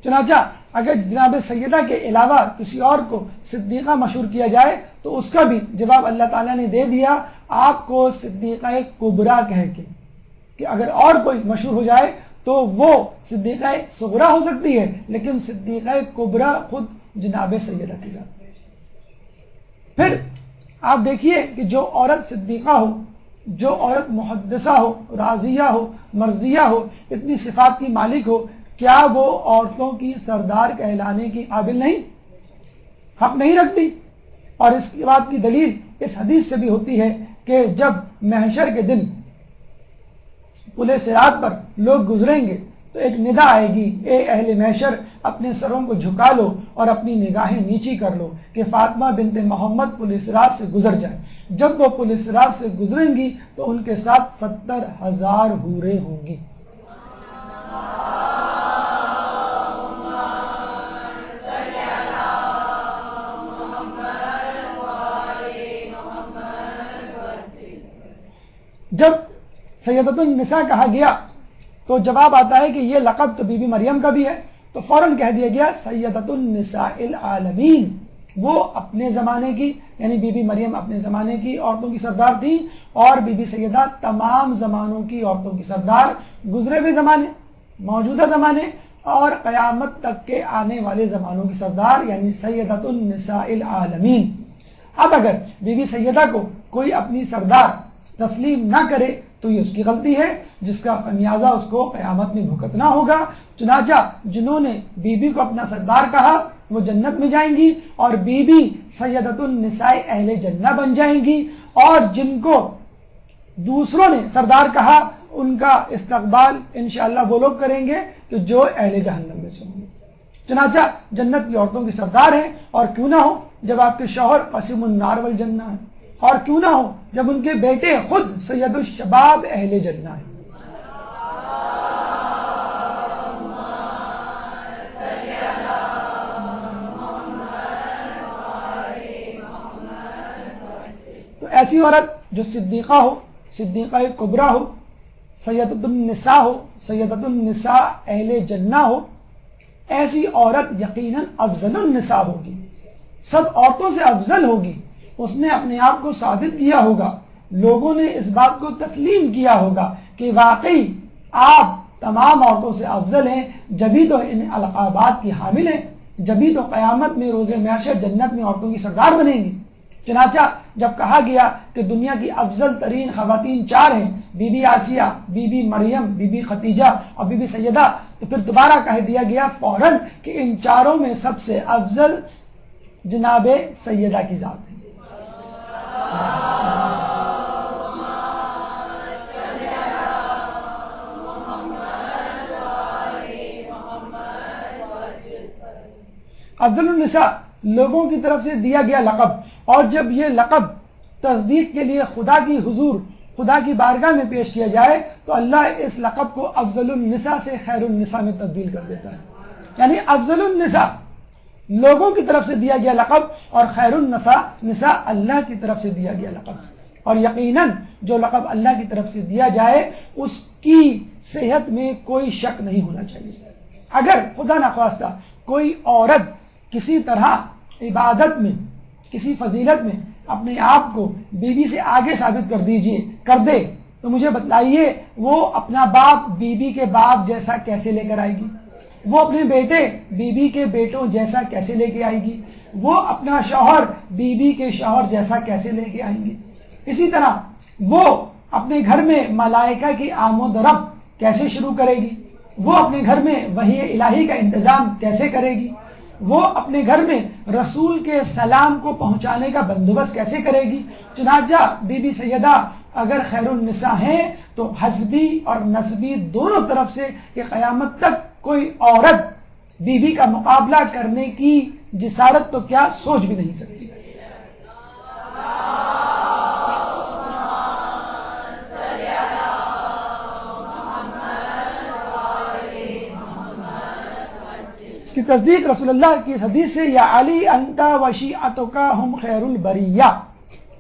چنانچہ اگر جناب سیدہ کے علاوہ کسی اور کو صدیقہ مشہور کیا جائے تو اس کا بھی جواب اللہ تعالیٰ نے دے دیا، آپ کو صدیقہ کبریٰ کہہ کے، کہ اگر اور کوئی مشہور ہو جائے تو وہ صدیقہ صغریٰ ہو سکتی ہے، لیکن صدیقہ کبریٰ خود جناب سیدہ کی ذات. پھر آپ دیکھیے کہ جو عورت صدیقہ ہو، جو عورت محدثہ ہو، راضیہ ہو، مرضیہ ہو، اتنی صفات کی مالک ہو، کیا وہ عورتوں کی سردار کہلانے کی قابل نہیں، حق نہیں رکھتی؟ اور اس کی بات کی دلیل اس حدیث سے بھی ہوتی ہے کہ جب محشر کے دن پل صراط پر لوگ گزریں گے تو ایک ندا آئے گی، اے اہل محشر اپنے سروں کو جھکا لو اور اپنی نگاہیں نیچی کر لو کہ فاطمہ بنت محمد پل صراط سے گزر جائے. جب وہ پل صراط سے گزریں گی تو ان کے ساتھ 70,000 حوریں ہوں گی. جب سیدۃ النساء کہا گیا تو جواب آتا ہے کہ یہ لقب تو بی بی مریم کا بھی ہے، تو فوراً کہہ دیا گیا سیدۃ النساء العالمین. وہ اپنے زمانے کی یعنی بی بی مریم اپنے زمانے کی عورتوں کی سردار تھی، اور بی بی سیدہ تمام زمانوں کی عورتوں کی سردار، گزرے ہوئے زمانے، موجودہ زمانے اور قیامت تک کے آنے والے زمانوں کی سردار، یعنی سیدۃ النساء العالمین. اب اگر بی بی سیدہ کو کوئی اپنی سردار تسلیم نہ کرے تو یہ اس کی غلطی ہے، جس کا خمیازہ اس کو قیامت میں بھگتنا ہوگا. چنانچہ جنہوں نے بی بی کو اپنا سردار کہا وہ جنت میں جائیں گی، اور بی بی سیدۃ النساء اہل جنہ بن جائیں گی، اور جن کو دوسروں نے سردار کہا ان کا استقبال انشاءاللہ وہ لوگ کریں گے کہ جو اہل جہنم میں سے ہوں گے. چنانچہ جنت کی عورتوں کی سردار ہیں، اور کیوں نہ ہو جب آپ کے شوہر قاسم النار والجنہ ہیں، اور کیوں نہ ہو جب ان کے بیٹے خود سید الشباب اہل جنہ ہیں. تو ایسی عورت جو صدیقہ ہو، صدیقہ کبریٰ ہو، سیدۃ النساء ہو، سیدۃ النساء اہل جنہ ہو، ایسی عورت یقیناً افضل النساء ہوگی، سب عورتوں سے افضل ہوگی. اس نے اپنے آپ کو ثابت کیا ہوگا، لوگوں نے اس بات کو تسلیم کیا ہوگا کہ واقعی آپ تمام عورتوں سے افضل ہیں، جبھی تو ان القابات کی حامل ہیں، جبھی تو قیامت میں روز محشر جنت میں عورتوں کی سردار بنیں گی. چنانچہ جب کہا گیا کہ دنیا کی افضل ترین خواتین 4 ہیں، بی بی آسیہ، بی بی مریم، بی بی خدیجہ اور بی بی سیدہ، تو پھر دوبارہ کہہ دیا گیا فوراً کہ ان چاروں میں سب سے افضل جناب سیدہ کی ذات ہے. افضل النساء لوگوں کی طرف سے دیا گیا لقب، اور جب یہ لقب تصدیق کے لیے خدا کی حضور، خدا کی بارگاہ میں پیش کیا جائے تو اللہ اس لقب کو افضل النساء سے خیر النساء میں تبدیل کر دیتا ہے. یعنی افضل النساء لوگوں کی طرف سے دیا گیا لقب، اور خیر النساء نساء اللہ کی طرف سے دیا گیا لقب. اور یقیناً جو لقب اللہ کی طرف سے دیا جائے اس کی صحت میں کوئی شک نہیں ہونا چاہیے۔ اگر خدا نخواستہ کوئی عورت کسی طرح عبادت میں، کسی فضیلت میں اپنے آپ کو بیوی سے آگے ثابت کر دے تو مجھے بتلائیے وہ اپنا باپ بیوی کے باپ جیسا کیسے لے کر آئے گی؟ وہ اپنے بیٹے بیوی کے بیٹوں جیسا کیسے لے کے آئے گی؟ وہ اپنا شوہر بیوی کے شوہر جیسا کیسے لے کے آئیں گے؟ اسی طرح وہ اپنے گھر میں ملائکہ کی آمد و رفت کیسے شروع کرے گی؟ وہ اپنے گھر میں وحی الہی کا انتظام کیسے کرے گی؟ وہ اپنے گھر میں رسول کے سلام کو پہنچانے کا بندوبست کیسے کرے گی؟ چنانچہ بی بی سیدہ اگر خیر النساء ہیں تو حسبی اور نسبی دونوں طرف سے کہ قیامت تک کوئی عورت بیوی کا مقابلہ کرنے کی جسارت تو کیا سوچ بھی نہیں سکتی۔ اس کی تصدیق رسول اللہ کی اس حدیث سے یا علی انت و شیعتک ہم خیر البریہ،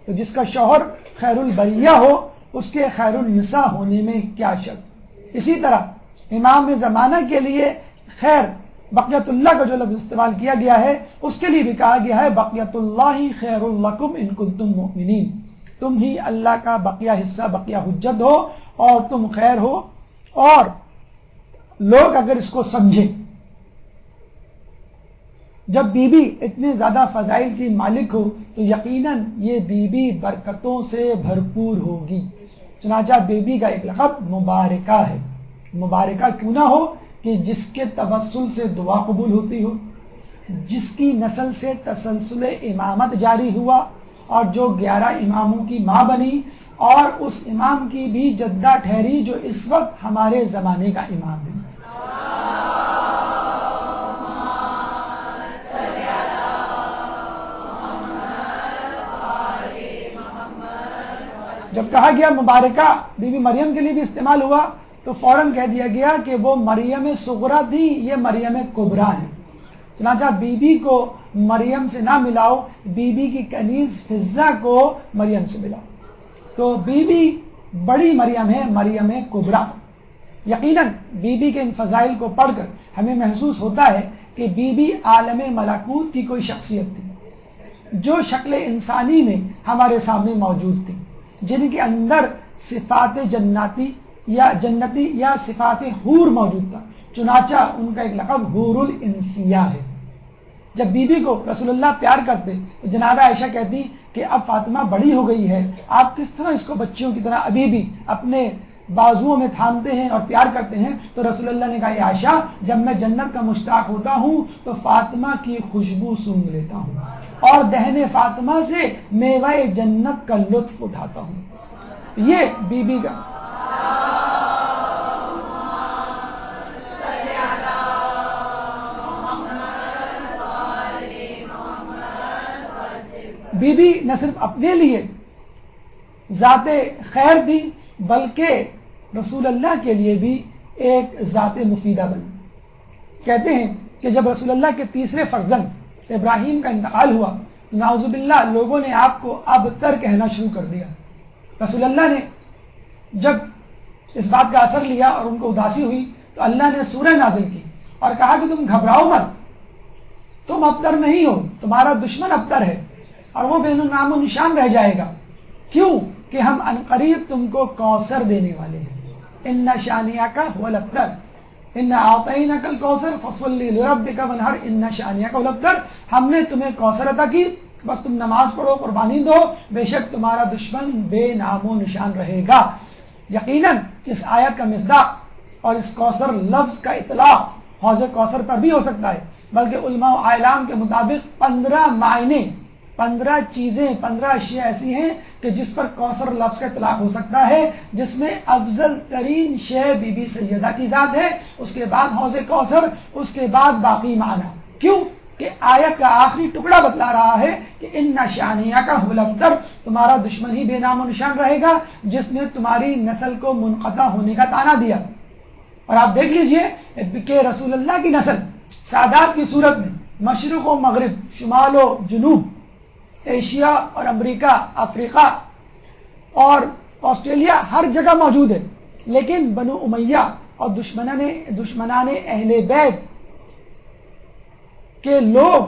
تو جس کا شوہر خیر البریہ ہو اس کے خیر النساء ہونے میں کیا شک۔ اسی طرح امام زمانہ کے لیے خیر بقیت اللہ کا جو لفظ استعمال کیا گیا ہے اس کے لیے بھی کہا گیا ہے بقیت اللہ خیر لکم ان کنتم مؤمنین، تم ہی اللہ کا بقیہ حصہ، بقیہ حجت ہو اور تم خیر ہو۔ اور لوگ اگر اس کو سمجھیں، جب بی بی اتنے زیادہ فضائل کی مالک ہو تو یقیناً یہ بی بی برکتوں سے بھرپور ہوگی۔ چنانچہ بی بی کا ایک لقب مبارکہ ہے۔ مبارکہ کیوں نہ ہو کہ جس کے توسل سے دعا قبول ہوتی ہو، جس کی نسل سے تسلسل امامت جاری ہوا اور جو 11 اماموں کی ماں بنی اور اس امام کی بھی جدہ ٹھہری جو اس وقت ہمارے زمانے کا امام ہے۔ جب کہا گیا مبارکہ بی بی مریم کے لیے بھی استعمال ہوا تو فوراً کہہ دیا گیا کہ وہ مریم صغرا تھی، یہ مریم کبریٰ ہے۔ چنانچہ بی بی کو مریم سے نہ ملاؤ، بی بی کی کنیز فضہ کو مریم سے ملاؤ، تو بی بی بڑی مریم ہے، مریم کبریٰ۔ یقیناً بی بی کے ان فضائل کو پڑھ کر ہمیں محسوس ہوتا ہے کہ بی بی عالم ملکوت کی کوئی شخصیت تھی جو شکل انسانی میں ہمارے سامنے موجود تھی، جن کے اندر صفات جنتی یا صفات حور موجود تھا۔ چنانچہ ان کا ایک لقب حور الانسیہ ہے۔ جب بی بی کو رسول اللہ پیار کرتے تو جناب عائشہ کہتی کہ اب فاطمہ بڑی ہو گئی ہے، آپ کس طرح اس کو بچیوں کی طرح ابھی بھی اپنے بازوؤں میں تھامتے ہیں اور پیار کرتے ہیں؟ تو رسول اللہ نے کہا یا عائشہ، جب میں جنت کا مشتاق ہوتا ہوں تو فاطمہ کی خوشبو سونگھ لیتا ہوں اور دہن فاطمہ سے میوہ جنت کا لطف اٹھاتا ہوں۔ تو یہ بی بی کا بی بی نہ صرف اپنے لیے ذات خیر تھی بلکہ رسول اللہ کے لیے بھی ایک ذات مفیدہ بنی۔ کہتے ہیں کہ جب رسول اللہ کے تیسرے فرزند ابراہیم کا انتقال ہوا تو نعوذ باللہ لوگوں نے آپ کو ابتر کہنا شروع کر دیا۔ رسول اللہ نے جب اس بات کا اثر لیا اور ان کو اداسی ہوئی تو اللہ نے سورہ نازل کی اور کہا کہ تم گھبراؤ مت، تم ابتر نہیں ہو، تمہارا دشمن ابتر ہے اور وہ بے نام و نشان رہ جائے گا۔ کیوں کہ ہم عنقریب تم کو کوثر دینے والے ہیں۔ ان شانیک هو الابتر، ان اعطیناک الکوثر فصل لربک وانحر، ان شانیک هو الابتر، ہم نے تمہیں کوثر عطا کی، بس تم نماز پڑھو، قربانی دو، بے شک تمہارا دشمن بے نام و نشان رہے گا۔ یقیناً اس آیت کا مصداق اور اس کوثر لفظ کا اطلاق حوض کوثر پر بھی ہو سکتا ہے، بلکہ علماء و اعلام کے مطابق 15 معنی، 15 چیزیں، 15 اشیاء ایسی ہیں کہ جس پر کوثر لفظ کا اطلاق ہو سکتا ہے، جس میں افضل ترین شے بی بی سیدہ کی ذات ہے، اس کے بعد حوض کوثر، اس کے بعد باقی معنی۔ کیوں کہ آیت کا آخری ٹکڑا بتلا رہا ہے کہ ان شانیہ کا الابتر، تمہارا دشمن ہی بے نام و نشان رہے گا جس نے تمہاری نسل کو منقطع ہونے کا طعنہ دیا۔ اور آپ دیکھ لیجئے کہ رسول اللہ کی نسل سادات کی صورت میں مشرق و مغرب، شمال و جنوب، ایشیا اور امریکہ، افریقہ، اور آسٹریلیا ہر جگہ موجود ہے، لیکن بنو امیہ اور دشمنان اہل بیت کے لوگ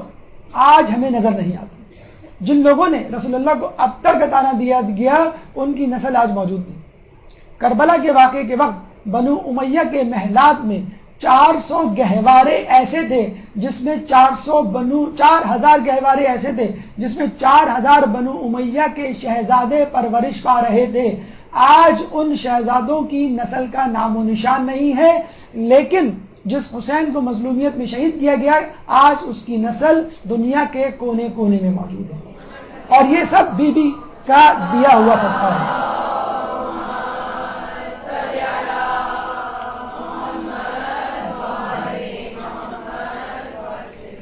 آج ہمیں نظر نہیں آتے۔ جن لوگوں نے رسول اللہ کو ابتر کا طعنہ دیا گیا ان کی نسل آج موجود نہیں۔ کربلا کے واقعے کے وقت بنو امیہ کے محلات میں 400 گہوارے ایسے تھے جس میں 4000 گہوارے ایسے تھے جس میں 4000 بنو امیہ کے شہزادے پرورش پا رہے تھے۔ آج ان شہزادوں کی نسل کا نام و نشان نہیں ہے، لیکن جس حسین کو مظلومیت میں شہید کیا گیا آج اس کی نسل دنیا کے کونے کونے میں موجود ہے، اور یہ سب بی بی کا دیا ہوا صدقہ ہے۔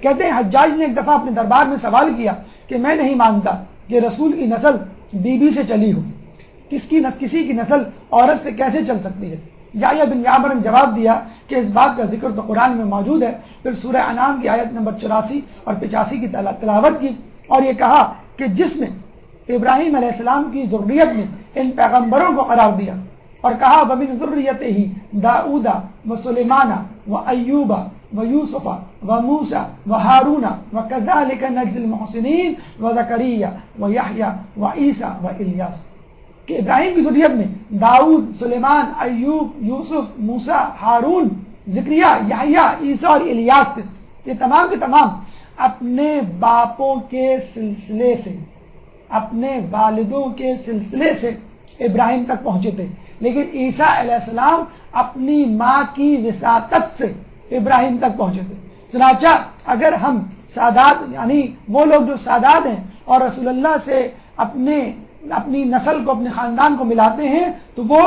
کہتے ہیں حجاج نے ایک دفعہ اپنے دربار میں سوال کیا کہ میں نہیں مانتا کہ رسول کی نسل بی بی سے چلی ہو، کسی کی نسل عورت سے کیسے چل سکتی ہے؟ یحییٰ بن یعمر نے جواب دیا کہ اس بات کا ذکر تو قرآن میں موجود ہے۔ پھر سورہ انعام کی آیت نمبر 84 اور 85 کی تلاوت کی اور یہ کہا کہ جس میں ابراہیم علیہ السلام کی ذریت نے ان پیغمبروں کو قرار دیا اور کہا وَمِن ذُرِّيَّتِهِ داؤد وسلیمان وایوب ویوسف وموسیٰ وہارون وکذلک نجزی المحسنین وزکریا ویحییٰ وعیسیٰ والیاس، کہ ابراہیم کی ذریت میں داؤد، سلیمان، ایوب، یوسف، موسیٰ، ہارون، زکریا، یحییٰ، عیسیٰ اور الیاس تھے۔ یہ تمام کے تمام اپنے باپوں کے سلسلے سے، اپنے والدوں کے سلسلے سے ابراہیم تک پہنچے تھے، لیکن عیسیٰ علیہ السلام اپنی ماں کی وساطت سے ابراہیم تک پہنچے تھے۔ چنانچہ اگر ہم سادات یعنی وہ لوگ جو سادات ہیں اور رسول اللہ سے اپنی نسل کو، اپنے خاندان کو ملاتے ہیں تو وہ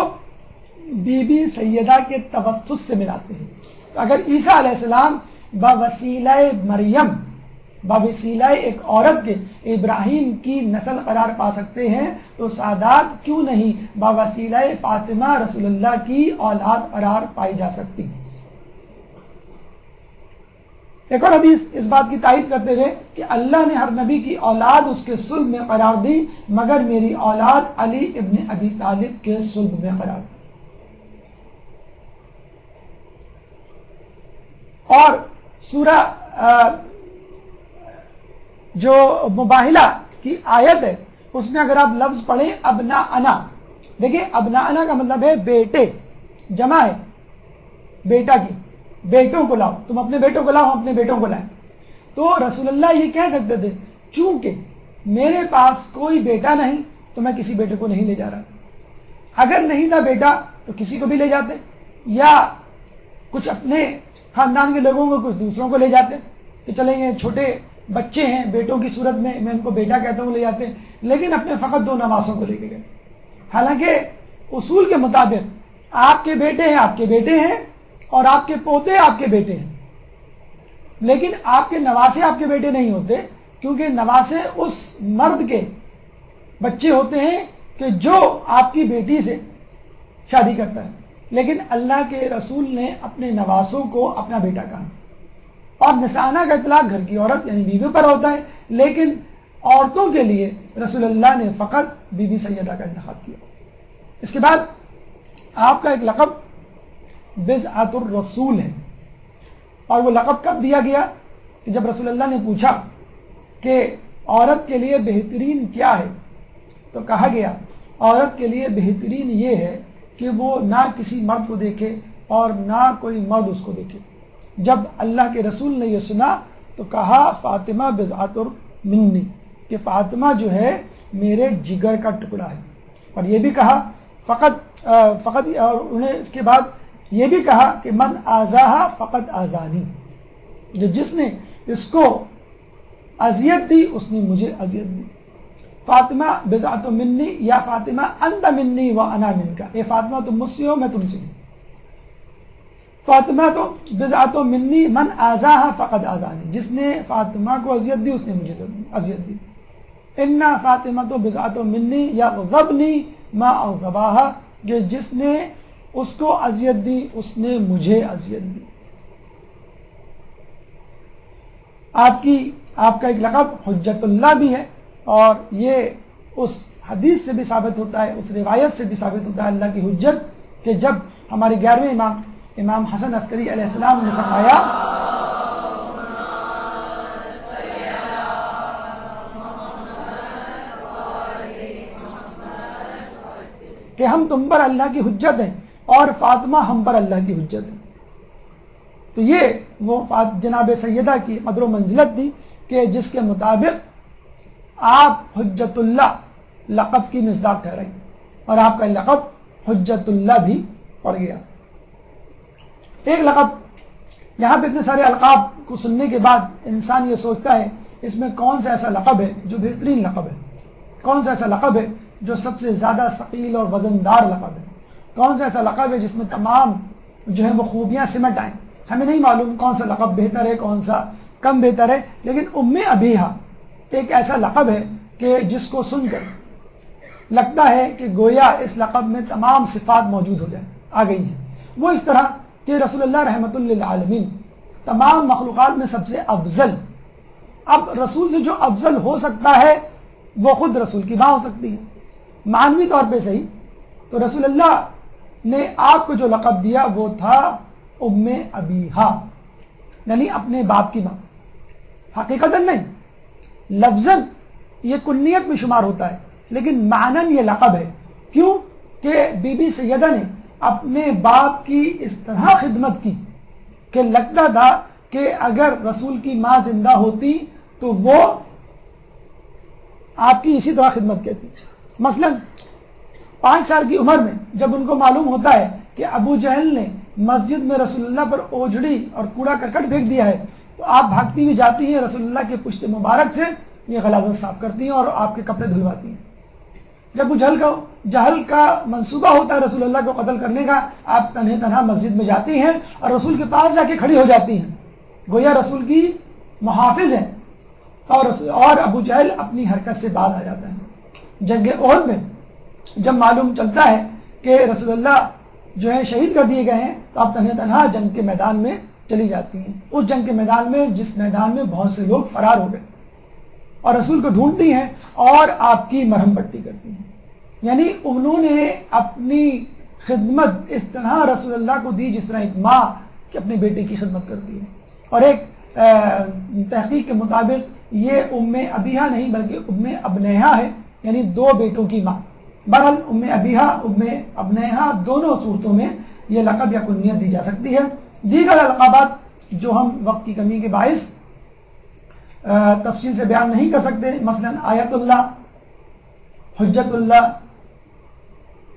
بی بی سیدہ کے توسط سے ملاتے ہیں۔ تو اگر عیسیٰ علیہ السلام بوسیلہ مریم، بوسیلہ ایک عورت کے ابراہیم کی نسل قرار پا سکتے ہیں تو سادات کیوں نہیں بوسیلہ فاطمہ رسول اللہ کی اولاد قرار پائی جا سکتی؟ ایک اور حدیث اس بات کی تائید کرتے ہوئے کہ اللہ نے ہر نبی کی اولاد اس کے صلب میں قرار دی مگر میری اولاد علی ابن ابی طالب کے صلب میں قرار دی۔ اور سورہ جو مباہلہ کی آیت ہے اس میں اگر آپ لفظ پڑھیں ابناءنا، دیکھیں ابناءنا کا مطلب ہے بیٹے، جمع ہے بیٹا کی، بیٹوں کو لاؤ، تم اپنے بیٹوں کو لاؤ، ہم اپنے بیٹوں کو لائیں۔ تو رسول اللہ یہ کہہ سکتے تھے چونکہ میرے پاس کوئی بیٹا نہیں تو میں کسی بیٹے کو نہیں لے جا رہا، اگر نہیں تھا بیٹا تو کسی کو بھی لے جاتے، یا کچھ اپنے خاندان کے لوگوں کو کچھ دوسروں کو لے جاتے کہ چلیں یہ چھوٹے بچے ہیں بیٹوں کی صورت میں ان کو بیٹا کہتا ہوں لے جاتے، لیکن اپنے فقط 2 نواسوں کو لے کے گئے۔ حالانکہ اصول کے مطابق آپ کے بیٹے ہیں آپ کے بیٹے ہیں اور آپ کے پوتے آپ کے بیٹے ہیں، لیکن آپ کے نواسے آپ کے بیٹے نہیں ہوتے، کیونکہ نواسے اس مرد کے بچے ہوتے ہیں کہ جو آپ کی بیٹی سے شادی کرتا ہے، لیکن اللہ کے رسول نے اپنے نواسوں کو اپنا بیٹا کہا۔ اور نسانہ کا اطلاق گھر کی عورت یعنی بیوی پر ہوتا ہے، لیکن عورتوں کے لیے رسول اللہ نے فقط بی بی سیدہ کا انتخاب کیا۔ اس کے بعد آپ کا ایک لقب بضعۃ الرسول ہے، اور وہ لقب کب دیا گیا کہ جب رسول اللہ نے پوچھا کہ عورت کے لیے بہترین کیا ہے تو کہا گیا عورت کے لیے بہترین یہ ہے کہ وہ نہ کسی مرد کو دیکھے اور نہ کوئی مرد اس کو دیکھے۔ جب اللہ کے رسول نے یہ سنا تو کہا فاطمہ بضعۃ منی، کہ فاطمہ جو ہے میرے جگر کا ٹکڑا ہے، اور یہ بھی کہا فقط اور انہیں اس کے بعد یہ بھی کہا کہ من آزاہا فقط آزانی، جس نے اس کو اذیت دی اس نے مجھے اذیت دی۔ فاطمہ بضعۃ منی یا فاطمہ انت منی و انا منکا، یہ فاطمہ تم مجھ سے ہو میں تم سے ہوں۔ فاطمہ تو بضعۃ منی من آزاہا فقط آزانی، جس نے فاطمہ کو اذیت دی اس نے مجھے اذیت دی۔ انا فاطمہ تو بضعۃ منی یا غضبنی ما اغضباہا، کہ جس نے اس کو اذیت دی اس نے مجھے اذیت دی۔ آپ کا ایک لقب حجت اللہ بھی ہے، اور یہ اس حدیث سے بھی ثابت ہوتا ہے، اس روایت سے بھی ثابت ہوتا ہے اللہ کی حجت، کہ جب ہمارے 11ویں امام حسن عسکری علیہ السلام نے فرمایا کہ ہم تم پر اللہ کی حجت ہیں اور فاطمہ ہم پر اللہ کی حجت ہے، تو یہ وہ جناب سیدہ کی قدر و منزلت تھی کہ جس کے مطابق آپ حجت اللہ لقب کی مصداق ٹھہرائی، اور آپ کا لقب حجت اللہ بھی پڑ گیا۔ ایک لقب، یہاں پہ اتنے سارے القاب کو سننے کے بعد انسان یہ سوچتا ہے اس میں کون سا ایسا لقب ہے جو بہترین لقب ہے، کون سا ایسا لقب ہے جو سب سے زیادہ ثقیل اور وزندار لقب ہے، کون سا ایسا لقب ہے جس میں تمام جو ہے وہ خوبیاں سمٹ آئیں۔ ہمیں نہیں معلوم کون سا لقب بہتر ہے، کون سا کم بہتر ہے، لیکن ام ابیہا ایک ایسا لقب ہے کہ جس کو سن کر لگتا ہے کہ گویا اس لقب میں تمام صفات موجود ہو جائیں، آ گئی ہیں۔ وہ اس طرح کہ رسول اللہ رحمۃ للعالمین تمام مخلوقات میں سب سے افضل، اب رسول سے جو افضل ہو سکتا ہے وہ خود رسول کی ماں ہو سکتی ہے، معنوی طور پہ صحیح، تو رسول اللہ نے آپ کو جو لقب دیا وہ تھا ام ابیہا، یعنی اپنے باپ کی ماں، حقیقتاً نہیں، لفظاً یہ کنیت میں شمار ہوتا ہے لیکن معناً یہ لقب ہے۔ کیوں کہ بی بی سیدہ نے اپنے باپ کی اس طرح خدمت کی کہ لگتا تھا کہ اگر رسول کی ماں زندہ ہوتی تو وہ آپ کی اسی طرح خدمت کرتی۔ مثلا 5 سال کی عمر میں جب ان کو معلوم ہوتا ہے کہ ابو جہل نے مسجد میں رسول اللہ پر اوجڑی اور کوڑا کرکٹ پھینک دیا ہے، تو آپ بھاگتی ہوئی جاتی ہیں رسول اللہ کے پشت مبارک سے یہ غلاظت صاف کرتی ہیں اور آپ کے کپڑے دھلواتی ہیں۔ جب وہ جہل کا منصوبہ ہوتا ہے رسول اللہ کو قتل کرنے کا، آپ تنہا مسجد میں جاتی ہیں اور رسول کے پاس جا کے کھڑی ہو جاتی ہیں، گویا رسول کی محافظ ہیں، اور ابو جہل اپنی حرکت سے باز آ جاتا ہے۔ جنگ احد میں جب معلوم چلتا ہے کہ رسول اللہ جو ہے شہید کر دیے گئے ہیں تو آپ تنہا جنگ کے میدان میں چلی جاتی ہیں، اس جنگ کے میدان میں جس میدان میں بہت سے لوگ فرار ہو گئے، اور رسول کو ڈھونڈتی ہیں اور آپ کی مرہم پٹی کرتی ہیں۔ یعنی انہوں نے اپنی خدمت اس طرح رسول اللہ کو دی جس طرح ایک ماں کہ اپنے بیٹے کی خدمت کرتی ہے۔ اور ایک تحقیق کے مطابق یہ ام ابیہا نہیں بلکہ ام ابنیہا ہے، یعنی 2 بیٹوں کی ماں۔ بہرحال ام ابیہا، ام ابنیہا دونوں صورتوں میں یہ لقب یا کنیت دی جا سکتی ہے۔ دیگر القابات جو ہم وقت کی کمی کے باعث تفصیل سے بیان نہیں کر سکتے، مثلا آیت اللہ، حجت اللہ،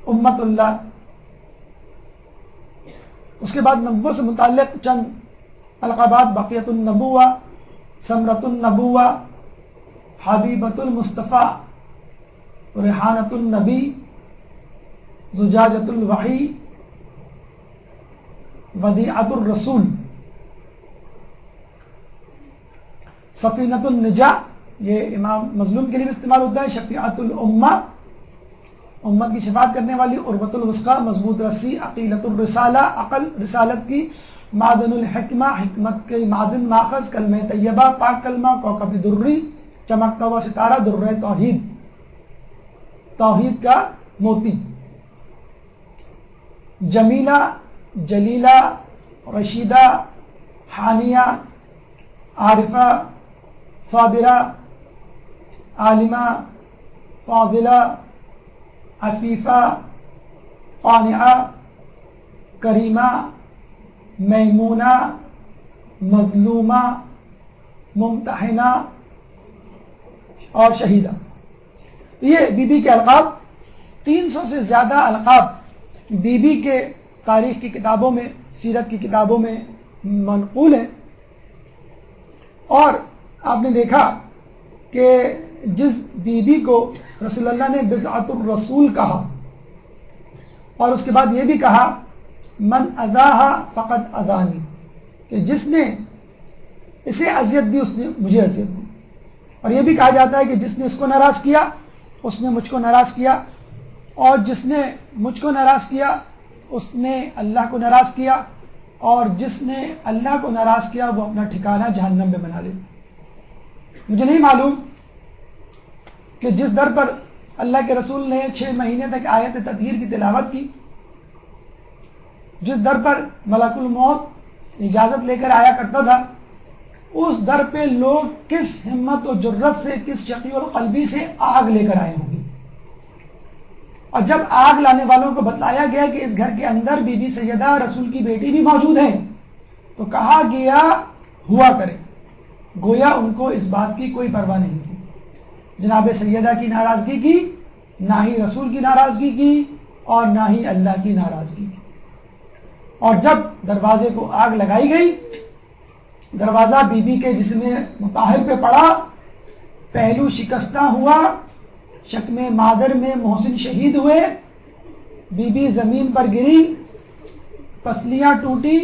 امت اللہ، اس کے بعد نبوت سے متعلق چند القابات، بقیت النبوہ، ثمرۃ النبوہ، حبیبۃ المصطفیٰ، ریحانۃ النبی، زجاجۃ الوحی، ودیعۃ الرسول، سفینۃ النجاہ، یہ امام مظلوم کے لیے بھی استعمال ہوتا ہے، شفیعۃ الامہ، امت کی شفاعت کرنے والی، عروۃ الوثقیٰ، مضبوط رسی، عقیلۃ الرسالہ، عقل رسالت کی، معدن الحکمہ، حکمت کے معدن ماخذ، کلمہ طیبہ، پاک کلمہ، کوکب دری، چمکتا ہوا ستارہ، درہ توحید، توحید کا موتی، جمیلہ، جلیلہ، رشیدہ، حانیہ، عارفہ، صابرہ، عالمہ، فاضلہ، عفیفہ، قانعہ، کریمہ، میمونہ، مظلومہ، ممتحنہ اور شہیدہ۔ تو یہ بی بی کے القاب، 300 سے زیادہ القاب بی بی کے تاریخ کی کتابوں میں، سیرت کی کتابوں میں منقول ہیں۔ اور آپ نے دیکھا کہ جس بی بی کو رسول اللہ نے بضعۃ الرسول کہا، اور اس کے بعد یہ بھی کہا من اذاہا فقد اذانی، کہ جس نے اسے اذیت دی اس نے مجھے اذیت دی، اور یہ بھی کہا جاتا ہے کہ جس نے اس کو ناراض کیا اس نے مجھ کو ناراض کیا، اور جس نے مجھ کو ناراض کیا اس نے اللہ کو ناراض کیا، اور جس نے اللہ کو ناراض کیا وہ اپنا ٹھکانہ جہنم میں بنا لے۔ مجھے نہیں معلوم کہ جس در پر اللہ کے رسول نے 6 مہینے تک آیت تطہیر کی تلاوت کی. جس در پر ملک الموت اجازت لے کر آیا کرتا تھا اس در پہ لوگ کس ہمت و جرت سے، کس شقی القلبی سے آگ لے کر آئے ہوں گے. اور جب آگ لانے والوں کو بتلایا گیا کہ اس گھر کے اندر بی بی سیدہ رسول کی بیٹی بھی موجود ہے تو کہا گیا ہوا کرے. گویا ان کو اس بات کی کوئی پرواہ نہیں تھی. جناب سیدہ کی ناراضگی کی، نہ ہی رسول کی ناراضگی کی اور نہ ہی اللہ کی ناراضگی کی. اور جب دروازے کو آگ لگائی گئی، دروازہ بی بی کے جسم مطہر پہ پڑا، پہلو شکستہ ہوا، شکم مادر میں محسن شہید ہوئے، بی بی زمین پر گری، پسلیاں ٹوٹی،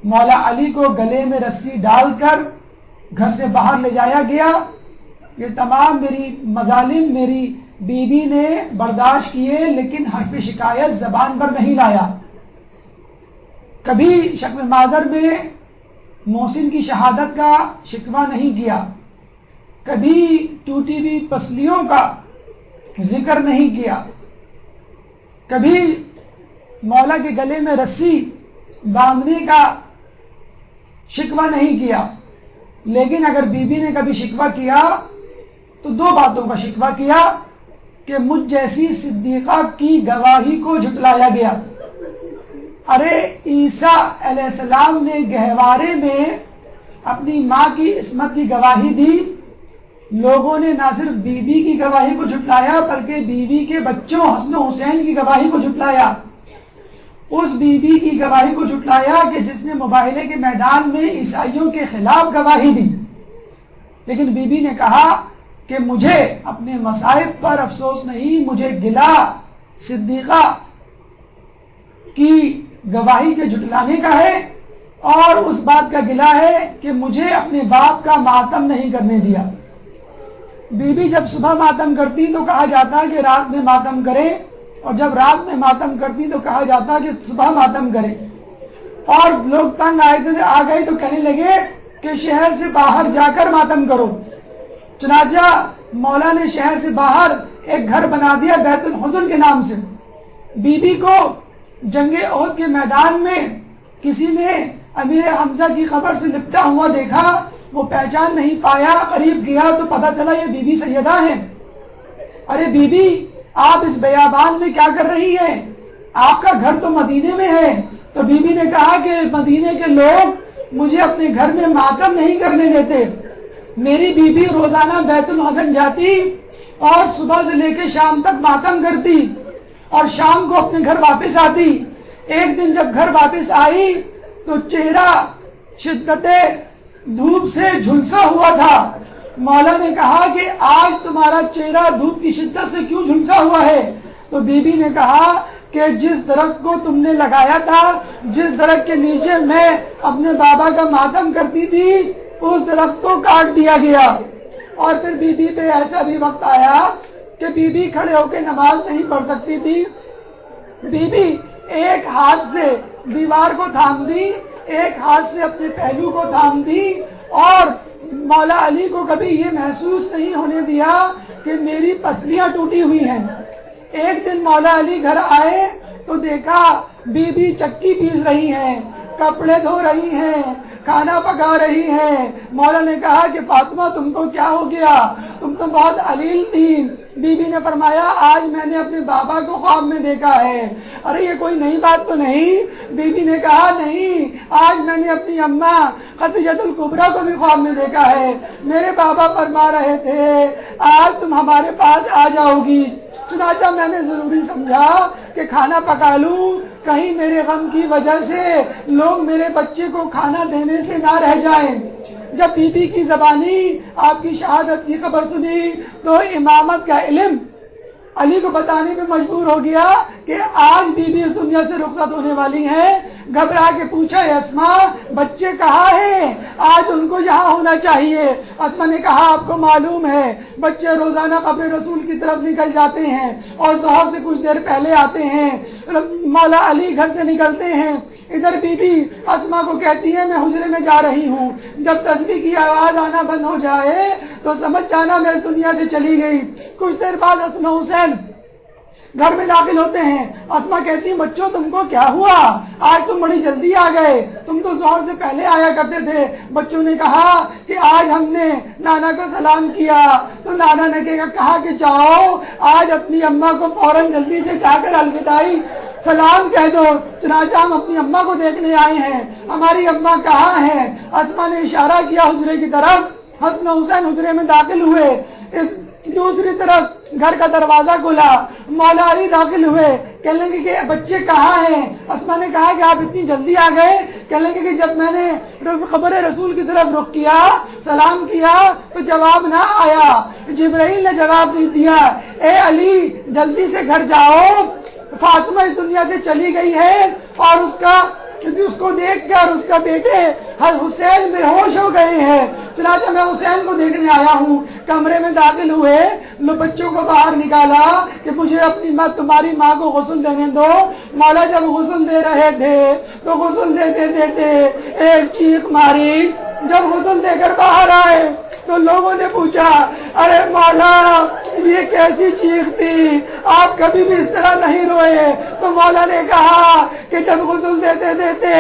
مولا علی کو گلے میں رسی ڈال کر گھر سے باہر لے جایا گیا. یہ تمام میری مظالم میری بی بی نے برداشت کیے، لیکن حرف شکایت زبان پر نہیں لایا. کبھی شکم مادر میں محسن کی شہادت کا شکوہ نہیں کیا، کبھی ٹوٹی ہوئی پسلیوں کا ذکر نہیں کیا، کبھی مولا کے گلے میں رسی باندھنے کا شکوہ نہیں کیا. لیکن اگر بی بی نے کبھی شکوہ کیا تو 2 باتوں کا شکوہ کیا کہ مجھ جیسی صدیقہ کی گواہی کو جھٹلایا گیا. ارے عیسیٰ علیہ السلام نے گہوارے میں اپنی ماں کی عصمت کی گواہی دی، لوگوں نے نہ صرف بی بی کی گواہی کو جھٹلایا بلکہ بی بی کے بچوں حسن و حسین کی گواہی کو جھٹلایا. اس بی بی کی گواہی کو جھٹلایا کہ جس نے مباہلے کے میدان میں عیسائیوں کے خلاف گواہی دی. لیکن بی بی نے کہا کہ مجھے اپنے مصائب پر افسوس نہیں، مجھے گلہ صدیقہ کی گواہی کے جھٹلانے کا ہے، اور اس بات کا گلہ ہے کہ مجھے اپنے باپ کا ماتم نہیں کرنے دیا. بی بی جب صبح ماتم کرتی تو کہا جاتا کہ رات میں ماتم کرے، اور جب رات میں ماتم کرتی تو کہا جاتا کہ صبح ماتم کرے. اور لوگ تنگ آ گئے تو کہنے لگے کہ شہر سے باہر جا کر ماتم کرو. چنانچہ مولا نے شہر سے باہر ایک گھر بنا دیا بیت الحزن کے نام سے. بی بی کو جنگ احد کے میدان میں کسی نے امیر حمزہ کی قبر سے لپٹا ہوا دیکھا، وہ پہچان نہیں پایا، قریب گیا تو پتہ چلا یہ بی بی سیدہ ہیں. ارے بی بی آپ اس بیابان میں کیا کر رہی ہیں؟ آپ کا گھر تو مدینے میں ہے. تو بی بی نے کہا کہ مدینے کے لوگ مجھے اپنے گھر میں ماتم نہیں کرنے دیتے. میری بی بی روزانہ بیت الحزن جاتی اور صبح سے لے کے شام تک ماتم کرتی اور شام کو اپنے گھر واپس آتی. ایک دن جب گھر واپس آئی تو چہرہ شدت دھوپ سے جھلسا ہوا تھا. مولا نے کہا کہ آج تمہارا چہرہ دھوپ کی شدت سے کیوں جھلسا ہوا ہے؟ تو بی بی نے کہا کہ جس درخت کو تم نے لگایا تھا، جس درخت کے نیچے میں اپنے بابا کا ماتم کرتی تھی، اس درخت کو کاٹ دیا گیا. اور پھر بی بی پہ ایسا بھی وقت آیا کہ بی بی کھڑے ہو کے نماز نہیں پڑھ سکتی تھی. بی بی ایک ہاتھ سے دیوار کو تھام دی، ایک ہاتھ سے اپنے پہلو کو تھام دی، اور مولا علی کو کبھی یہ محسوس نہیں ہونے دیا کہ میری پسلیاں ٹوٹی ہوئی ہیں. ایک دن مولا علی گھر آئے تو دیکھا بی بی چکی پیس رہی ہیں، کپڑے دھو رہی ہیں، کھانا پکا رہی ہیں. مولا نے کہا کہ فاطمہ تم کو کیا ہو گیا؟ تم تو بہت علیل تھی. بی بی نے فرمایا آج میں نے اپنے بابا کو خواب میں دیکھا ہے. ارے یہ کوئی نئی بات تو نہیں؟ بی بی نے کہا نہیں، آج میں نے اپنی اماں خدیجہ الکبریٰ کو بھی خواب میں دیکھا ہے. میرے بابا فرما رہے تھے آج تم ہمارے پاس آ جاؤ گی. چنانچہ میں نے ضروری سمجھا کہ کھانا پکا لوں، کہیں میرے غم کی وجہ سے لوگ میرے بچے کو کھانا دینے سے نہ رہ جائیں. جب بی بی کی زبانی آپ کی شہادت کی خبر سنی تو امامت کا علم علی کو بتانے میں مجبور ہو گیا کہ آج بی بی اس دنیا سے رخصت ہونے والی ہیں. گھبرا کے پوچھا اسماء بچے کہاں ہیں؟ آج ان کو یہاں ہونا چاہیے۔ اسماء نے کہا آپ کو معلوم ہے بچے روزانہ قبر رسول کی طرف نکل جاتے ہیں اور ظہر سے کچھ دیر پہلے آتے ہیں، مولا علی گھر سے نکلتے ہیں۔ ادھر بی بی اسماء کو کہتی ہے میں حجرے میں جا رہی ہوں، جب تسبیح کی آواز آنا بند ہو جائے تو سمجھ جانا میں اس دنیا سے چلی گئی۔ کچھ دیر بعد حسن و حسین گھر میں داخل ہوتے ہیں۔ اسماء کہتی ہیں بچوں تم کو کیا ہوا؟ آج تم بڑی جلدی آ گئے، تم تو ظہر سے پہلے آیا کرتے تھے۔ بچوں نے کہا کہ آج ہم نے نانا کو سلام کیا تو نانا نے کہا کہ جاؤ آج اپنی اماں کو فوراً جلدی سے جا کر الوداعی سلام کہہ دو۔ چنانچہ ہم اپنی اماں کو دیکھنے آئے ہیں، ہماری اماں کہاں ہیں؟ اسماء نے اشارہ کیا حجرے کی طرف۔ حسن و حسین حجرے میں داخل ہوئے۔ اس دوسری طرف گھر کا دروازہ کھلا، مولا علی داخل ہوئے۔ کہنے لگے کہ بچے کہاں ہیں؟ اسماء نے کہا کہ آپ اتنی جلدی آ گئے؟ کہنے لگے کہ جب میں نے قبر رسول کی طرف رخ کیا، سلام کیا تو جواب نہ آیا، جبرائیل نے جواب نہیں دیا۔ اے علی جلدی سے گھر جاؤ، فاطمہ اس دنیا سے چلی گئی ہے اور اس کو دیکھ کر اس کا بیٹے حسین بے ہوش ہو گئے ہیں۔ چنانچہ میں حسین کو دیکھنے آیا ہوں۔ کمرے میں داخل ہوئے، بچوں کو باہر نکالا کہ مجھے اپنی ماں تمہاری ماں کو غسل دینے دو۔ مولا جب غسل دے رہے تھے تو غسل دیتے دیتے ایک چیخ ماری۔ جب غسل دے کر باہر آئے تو لوگوں نے پوچھا ارے مولا یہ کیسی چیخ تھی، آپ کبھی بھی اس طرح نہیں روئے۔ تو مولا نے کہا کہ جب غسل دیتے دیتے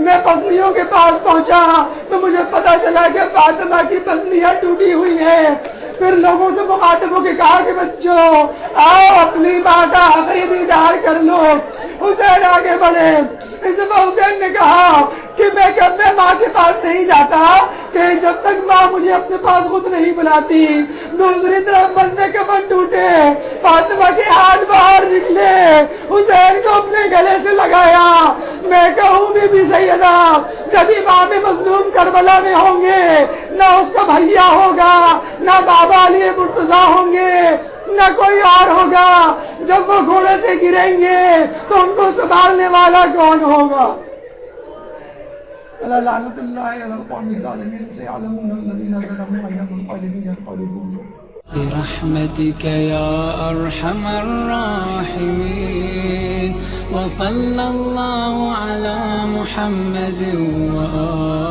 میں پسلیوں کے پاس پہنچا تو مجھے پتا چلا کہ فاطمہ کی پسلیاں ٹوٹی ہوئی ہیں۔ پھر لوگوں سے مخاطب ہو کے کہا کہ بچوں آؤ اپنی ماں کا آخری دیدار کر لو۔ حسین آگے بڑھے۔ اس دفعہ حسین نے کہا کہ میں اپنے ماں کے پاس نہیں جاتا کہ جب تک ماں مجھے اپنے پاس خود نہیں بلاتی۔ دوسری طرف بندے کفن ٹوٹے، فاطمہ کے ہاتھ باہر نکلے، حسین کو اپنے گلے سے لگایا۔ میں کہوں بی سیدہ جب امام مظلوم کربلا میں ہوں گے نہ اس کا بھیا ہوگا، نہ بابا علی مرتضیٰ ہوں گے، نہ کوئی اور ہوگا۔ جب وہ گھوڑے سے گریں گے تو ان کو سنبھالنے والا کون ہوگا؟ لعنت اللہ علی القوم الظالمین سیعلمون الذین ظلموا انهم القادمین القادمون برحمتك يا أرحم الراحمين وصلى الله على محمد وآله